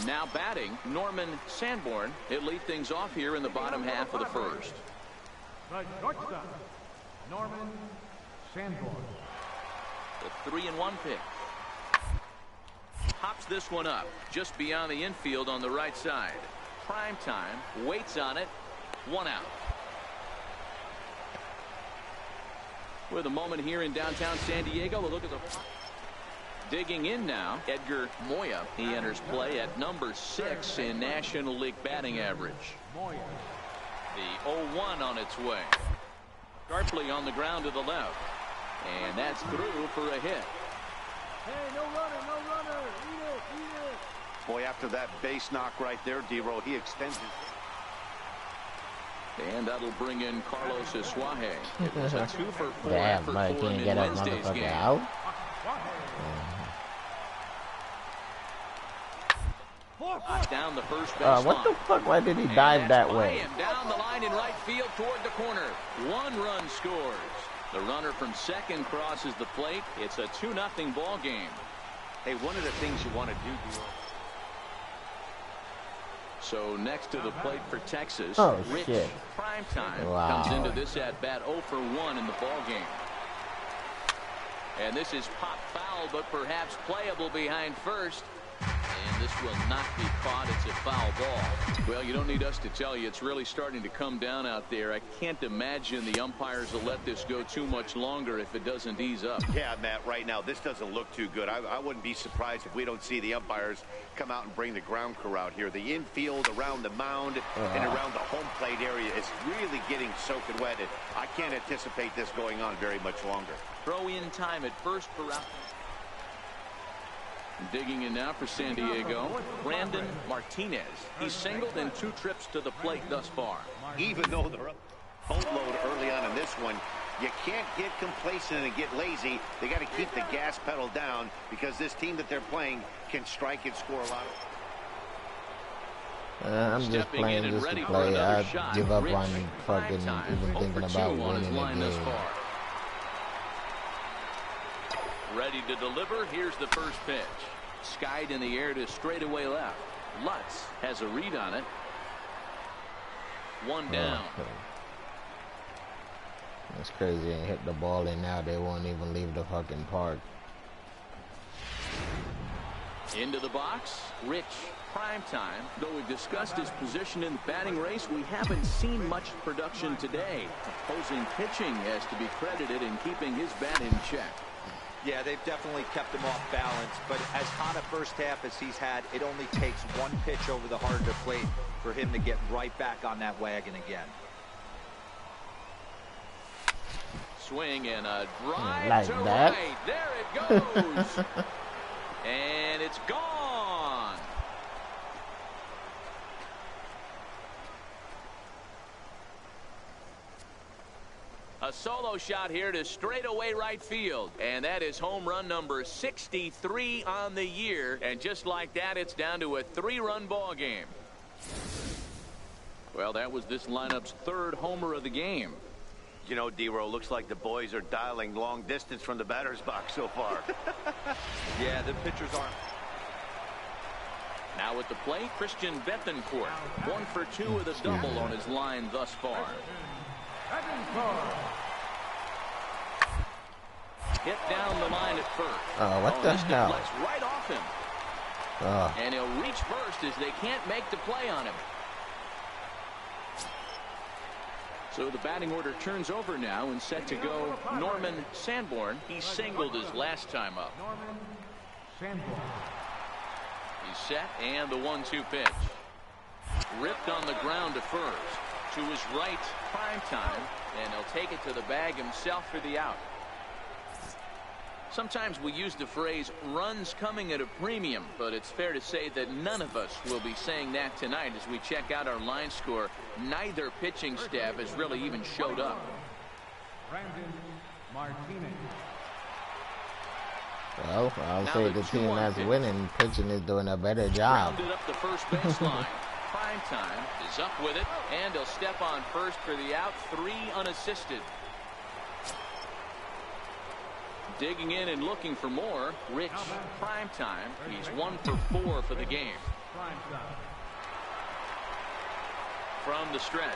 Now batting, Norman Sanborn. He'll lead things off here in the bottom half of the first. The shortstop, Norman Sanborn. The 3-1 pick. Hops this one up just beyond the infield on the right side. Prime time, waits on it, 1 out. With a moment here in downtown San Diego, a look at the digging in now. Edgar Moya. He enters play at number 6 in National League batting average. The 0-1 on its way. Sharply on the ground to the left. And that's through for a hit. Hey, no runner, no runner. Eat it, eat it. Boy, after that base knock right there, D-Row, he extends it. And that'll bring in Carlos Asuaje. It was a 2-for-4 Damn, effort Mike, for can him you in get that Wednesday's motherfucker game. out? Down the first base What the line. fuck? Why did he And dive that's that by way? him, down the line in right field toward the corner. 1 run scores. The runner from second crosses the plate. It's a 2-0 ball game. Hey, one of the things you want to do, D-Row. So next to the plate for Texas, Oh, Rich shit. Primetime Wow. comes into this at bat 0-for-1 in the ball game. And this is pop foul, but perhaps playable behind first. And this will not be caught. It's a foul ball. Well, you don't need us to tell you. It's really starting to come down out there. I can't imagine the umpires will let this go too much longer if it doesn't ease up. Yeah, Matt, right now, this doesn't look too good. I wouldn't be surprised if we don't see the umpires come out and bring the ground crew out here. The infield around the mound and around the home plate area is really getting soaking wet. And I can't anticipate this going on very much longer. Throw in time at first for Ralph. Digging in now for San Diego, Brandon Martinez. He's singled in 2 trips to the plate thus far. Even though they're up boatload early on in this one, you can't get complacent and get lazy. They got to keep the gas pedal down because this team that they're playing can strike and score a lot. I'm just playing just to play. I give up on fucking even thinking about winning a game. Ready to deliver. Here's the first pitch. Skied in the air to straightaway left. Lutz has a read on it. One down. That's crazy. They hit the ball and now they won't even leave the fucking park. Into the box, Rich Primetime. Though we've discussed his position in the batting race, we haven't seen much production today. Opposing pitching has to be credited in keeping his bat in check. Yeah, they've definitely kept him off balance, but as hot a first half as he's had, it only takes one pitch over the heart of the plate for him to get right back on that wagon again. Swing and a drive like to that. right. There it goes. And it's gone. A solo shot here to straightaway right field. And that is home run number 63 on the year. And just like that, it's down to a 3-run ball game. Well, that was this lineup's third homer of the game. You know, D-Row, looks like the boys are dialing long distance from the batter's box so far. Yeah, the pitchers aren't. Now at the plate, Christian Bethancourt. 1 for 2 with a double on his line thus far. Hit down the line at first. What the hell? Deflects right off him. And he'll reach first as they can't make the play on him. So the batting order turns over now and set to go Norman Sanborn. He singled his last time up. Norman Sanborn. He's set and the 1-2 pitch. Ripped on the ground to first. To his right, Primetime, and he'll take it to the bag himself for the out. Sometimes we use the phrase runs coming at a premium, but it's fair to say that none of us will be saying that tonight as we check out our line score. Neither pitching staff has really even showed up. Brandon Martinez. Well, I'll say the team that's winning, pitching is doing a better job. Rounded up the first baseline. Primetime is up with it, and he'll step on first for the out. 3 unassisted. Digging in and looking for more, Rich Primetime. He's 1 for 4 for the game. From the stretch.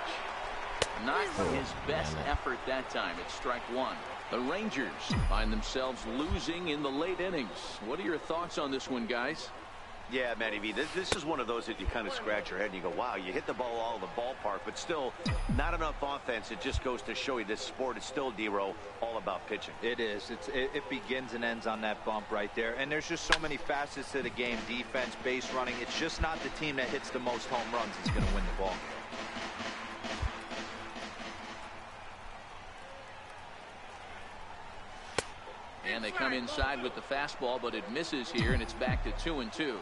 Not his best effort that time. It's strike 1. The Rangers find themselves losing in the late innings. What are your thoughts on this one, guys? Yeah, Manny V, this is one of those that you kind of scratch your head and you go, wow, you hit the ball all over the ballpark, but still not enough offense. It just goes to show you this sport is still, D-Row, all about pitching. It is. It begins and ends on that bump right there. And there's just so many facets to the game. Defense, base running. It's just not the team that hits the most home runs is going to win the ball game. And they come inside with the fastball, but it misses here, and it's back to 2-2.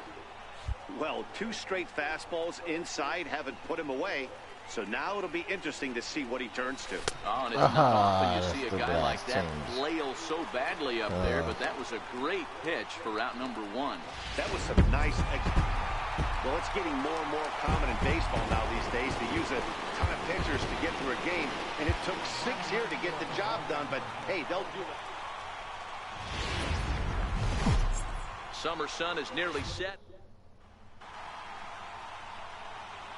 Well, 2 straight fastballs inside haven't put him away. So now it'll be interesting to see what he turns to. Oh, and it's not often you see a guy like that flail so badly up there, but that was a great pitch for route number 1. That was some nice. Well, it's getting more and more common in baseball now these days to use a ton of pitchers to get through a game, and it took 6 here to get the job done, but hey, they'll do it. Summer sun is nearly set.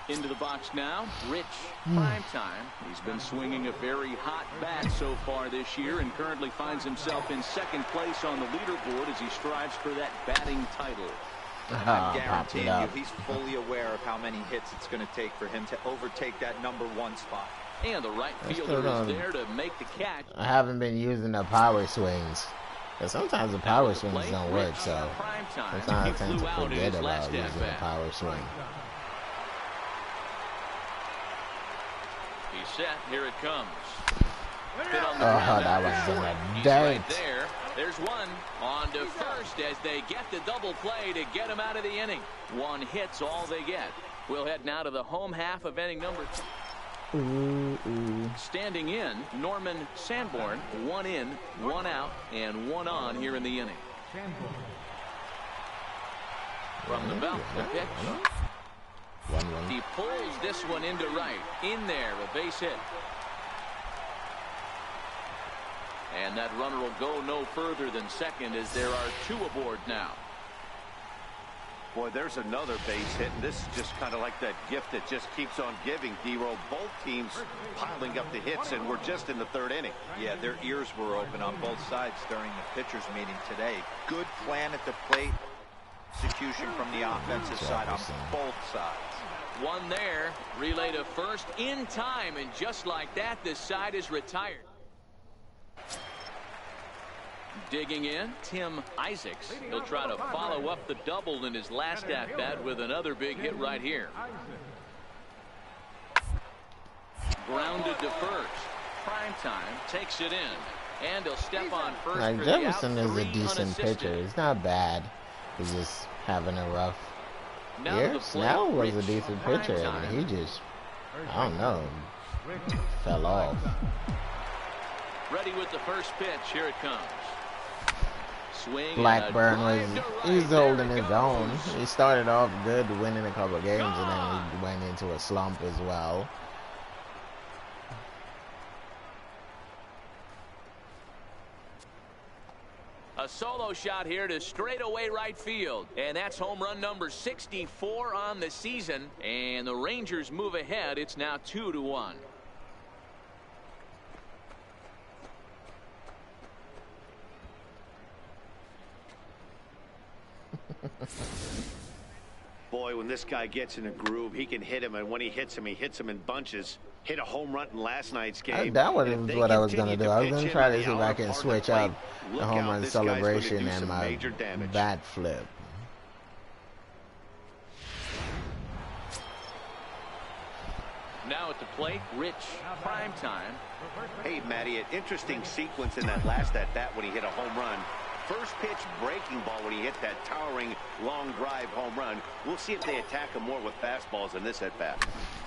Into the box now, Rich Primetime. He's been swinging a very hot bat so far this year and currently finds himself in second place on the leaderboard as he strives for that batting title. I'm guaranteeing you he's fully aware of how many hits it's going to take for him to overtake that number 1 spot. And the right fielder is there to make the catch. I haven't been using the power swings. But sometimes the power swings don't work, so sometimes I tend to forget about using the power swing. He's set. Here it comes. That was in the dirt. Right there. There's one on to first as they get the double play to get him out of the inning. 1 hit's all they get. We'll head now to the home half of inning number 2. Standing in, Norman Sanborn. 1 in, 1 out, and 1 on here in the inning. From the belt, the pitch. 1-1. He pulls this one into right. In there, a base hit. And that runner will go no further than second as there are 2 aboard now. Boy, there's another base hit, and this is just kind of like that gift that just keeps on giving, D-Roll. Both teams piling up the hits, and we're just in the 3rd inning. Yeah, their ears were open on both sides during the pitchers' meeting today. Good plan at the plate. Execution from the offensive side on both sides. One there. Relay to first in time, and just like that, this side is retired. Digging in, Tim Isaacs. He'll try to follow up the double in his last at-bat with another big hit right here. Grounded to first. Primetime takes it in. And he'll step on first. Like, Jefferson is a decent pitcher. He's not bad. He's just having a rough year. Snell was a decent pitcher, and he just, I don't know, fell off. Ready with the first pitch. Here it comes. Swing. Blackburn he's holding his own. He started off good, winning a couple of games, and then he went into a slump as well. A solo shot here to straightaway right field. And that's home run number 64 on the season. And the Rangers move ahead. It's now 2-1. Boy, when this guy gets in a groove, he can hit him, and when he hits him in bunches. Hit a home run in last night's game. That was what I was going to do. I was going to try to see if I can switch up the home run celebration and my bat flip. Now at the plate, Rich Primetime. Hey, Matty, an interesting sequence in that last at-bat when he hit a home run. First pitch breaking ball when he hit that towering long drive home run. We'll see if they attack him more with fastballs in this at-bat.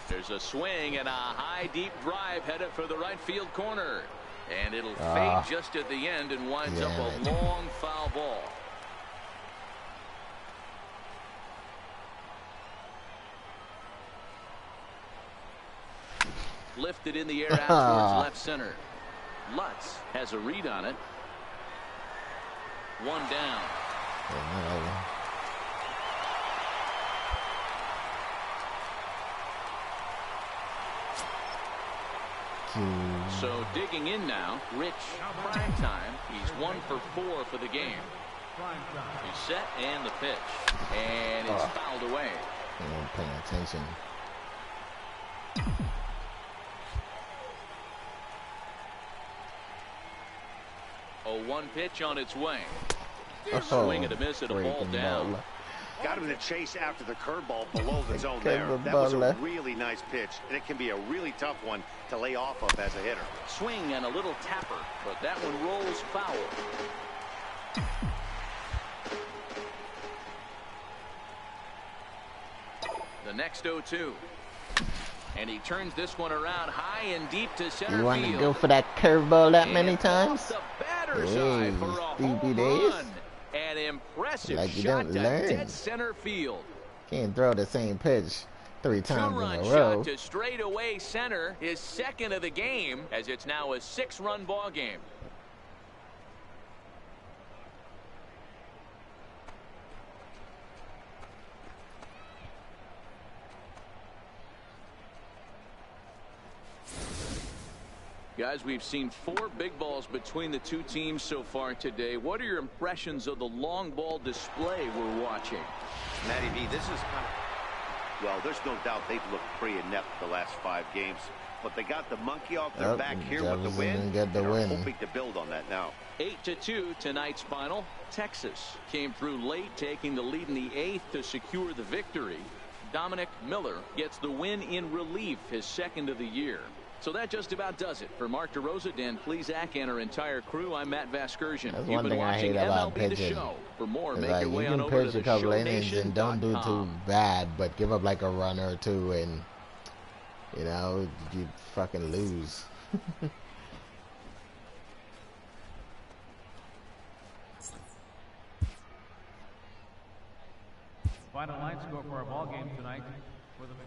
There's a swing and a high deep drive headed for the right field corner. And it'll fade just at the end and winds up a long foul ball. Lifted in the air out towards left center. Lutz has a read on it. One down. So digging in now, Rich Primetime. He's 1 for 4 for the game. He's set and the pitch. And it's fouled away. I'm not paying attention. A 1 pitch on its way. Swing and a miss at a ball down. Got him in the chase after the curveball below the zone there. That was a really nice pitch, and it can be a really tough one to lay off of as a hitter. Swing and a little tapper, but that one rolls foul. The next 0-2. And he turns this one around high and deep to center field. You want to go for that curveball that many times? Hey, Stevie Days. An impressive like you shot don't to learn. dead center field. Can't throw the same pitch 3 times in a row. Shot to straightaway center, his second of the game, as it's now a 6-run ball game. Guys, we've seen 4 big balls between the 2 teams so far today. What are your impressions of the long ball display we're watching? Matty B, this is kind of, well, there's no doubt they've looked pretty inept the last 5 games, but they got the monkey off their back here with the win. They're hoping to build on that now. 8-2 tonight's final. Texas came through late, taking the lead in the 8th to secure the victory. Dominic Miller gets the win in relief, his second of the year. So that just about does it. For Mark DeRosa, Dan Plesac, and our entire crew, I'm Matt Vasgersian. That's one thing I hate about pitching. For more, make like, your way you on can over pitch to a couple innings and don't do theshownation.com. too bad, but give up like a run or 2 and, you know, you fucking lose. Final line score for our ball game tonight. for the victory.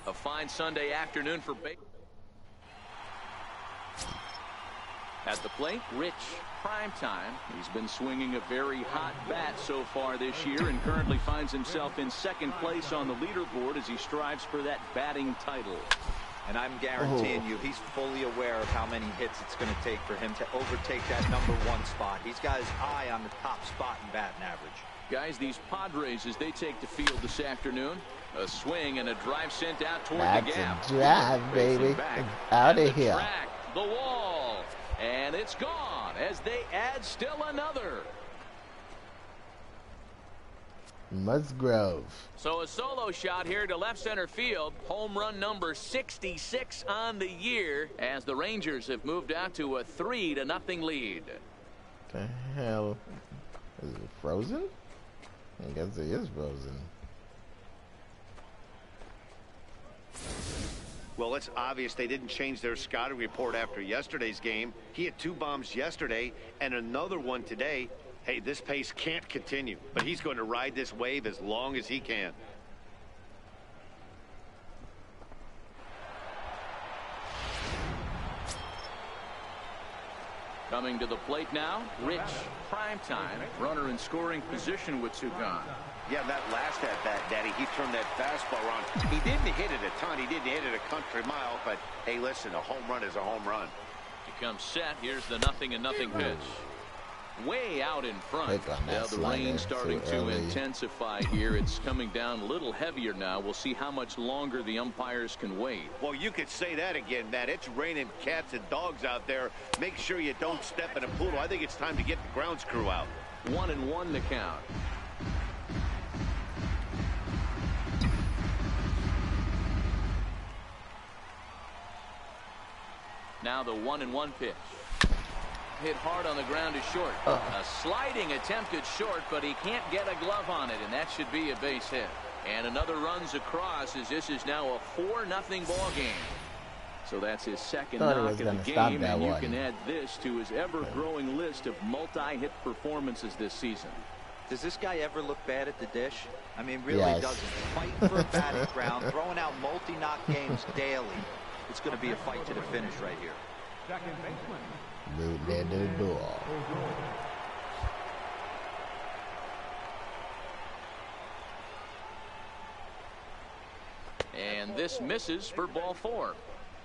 A fine Sunday afternoon for baseball. At the plate, Rich Primetime. He's been swinging a very hot bat so far this year and currently finds himself in second place on the leaderboard as he strives for that batting title. And I'm guaranteeing you he's fully aware of how many hits it's going to take for him to overtake that #1 spot. He's got his eye on the top spot in batting average. Guys, these Padres, as they take the field this afternoon, a swing and a drive sent out toward the gap. That's a drive, baby. Out of here. Track, the wall, and it's gone as they add still another. Musgrove. So a solo shot here to left center field. Home run number 66 on the year as the Rangers have moved out to a 3-0 lead. The hell? Is it frozen? I guess it is frozen. Well, it's obvious they didn't change their scouting report after yesterday's game. He had 2 bombs yesterday and another one today. Hey, this pace can't continue, but he's going to ride this wave as long as he can. Coming to the plate now, Rich Primetime. Runner in scoring position with 2 gone. Yeah, that last at bat, Daddy, he turned that fastball around. He didn't hit it a ton. He didn't hit it a country mile, but hey, listen, a home run is a home run. He comes set. Here's the 0-0 pitch. Way out in front. Now the rain starting to intensify here. It's coming down a little heavier now. We'll see how much longer the umpires can wait. Well, you could say that again, Matt. It's raining cats and dogs out there. Make sure you don't step in a poodle. I think it's time to get the grounds crew out. 1-1 to count. Now the 1-1 pitch. Hit hard on the ground is short. A sliding attempt at short, but he can't get a glove on it, and that should be a base hit. And another runs across as this is now a 4-0 ball game. So that's his second knock of the game, and you can add this to his ever-growing list of multi-hit performances this season. Does this guy ever look bad at the dish? I mean, really doesn't. Fighting for a batting ground, throwing out multi-knock games daily. It's going to be a fight to the finish right here. Second baseman. Let the door. And this misses for ball 4.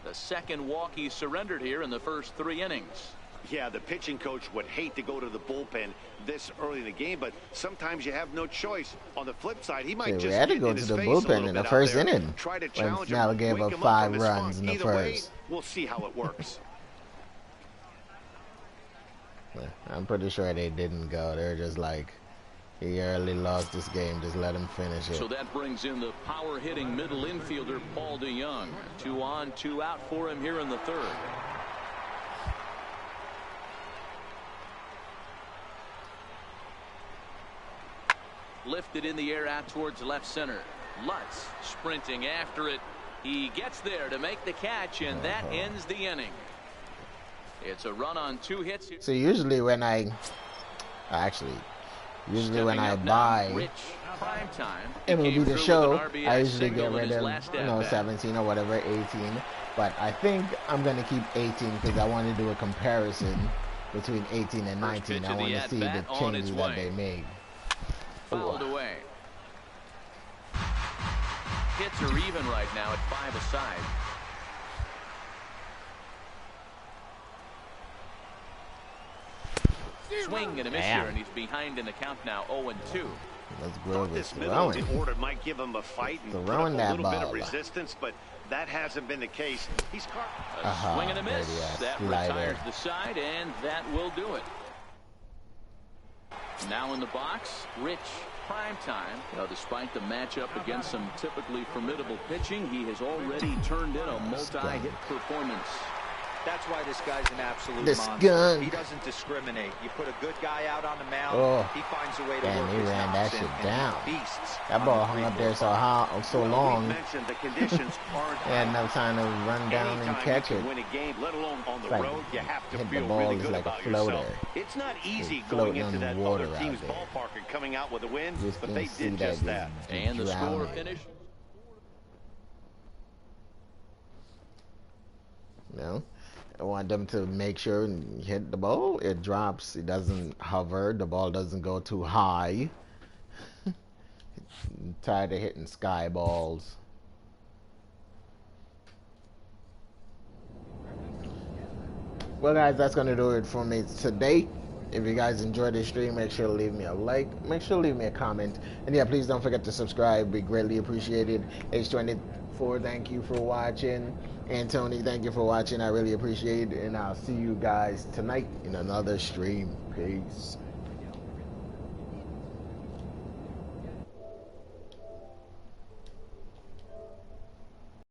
The second walk he surrendered here in the first 3 innings. Yeah, the pitching coach would hate to go to the bullpen this early in the game, but sometimes you have no choice. On the flip side, he might just had to go to the bullpen in the first inning. Try to when challenge Snell him, gave up 5 runs in the first. Way, first. we'll see how it works. I'm pretty sure they didn't go. They're just like, he early lost this game. Just let him finish it. So that brings in the power-hitting middle infielder, Paul DeJong. 2 on, 2 out for him here in the 3rd. Lifted in the air out towards left center. Lutz sprinting after it. He gets there to make the catch, and that ends the inning. It's a run on 2 hits. So usually when I buy MLB The Show, I usually get rid of 17 or whatever, 18. But I think I'm going to keep 18 because I want to do a comparison between 18 and 19. I want to see the changes that they made. Fouled away. Hits are even right now at 5 aside. Swing and a miss here, and he's behind in the count now, 0-2. Let's grow this middle of the order might give him a fight and put up a little bit of resistance, but that hasn't been the case. He's a swing and a miss. That retires the side, and that will do it. Now in the box, Rich Primetime. Despite the matchup against some typically formidable pitching, he has already turned in a multi-hit performance. That's why this guy's an absolute this monster. gun. He doesn't discriminate. You put a good guy out on the mound, he finds a way to work he his ran that knocks shit and down. Beasts That ball hung up there so long. The conditions aren't They had no time to run down and catch it. Win a game, let alone on the like road, you have to hit feel the ball really is good like a about floater. yourself. It's not easy floating going into on the that water other out team's there. ballpark and coming out with a win, Just but can they see did just that. And the score finished. No, I want them to make sure and hit the ball. It drops. It doesn't hover. The ball doesn't go too high. I'm tired of hitting sky balls. Well, guys, that's going to do it for me today. If you guys enjoyed this stream, make sure to leave me a like. Make sure to leave me a comment. And yeah, please don't forget to subscribe. Be greatly appreciated. H24, thank you for watching. And Tony, thank you for watching. I really appreciate it. And I'll see you guys tonight in another stream. Peace.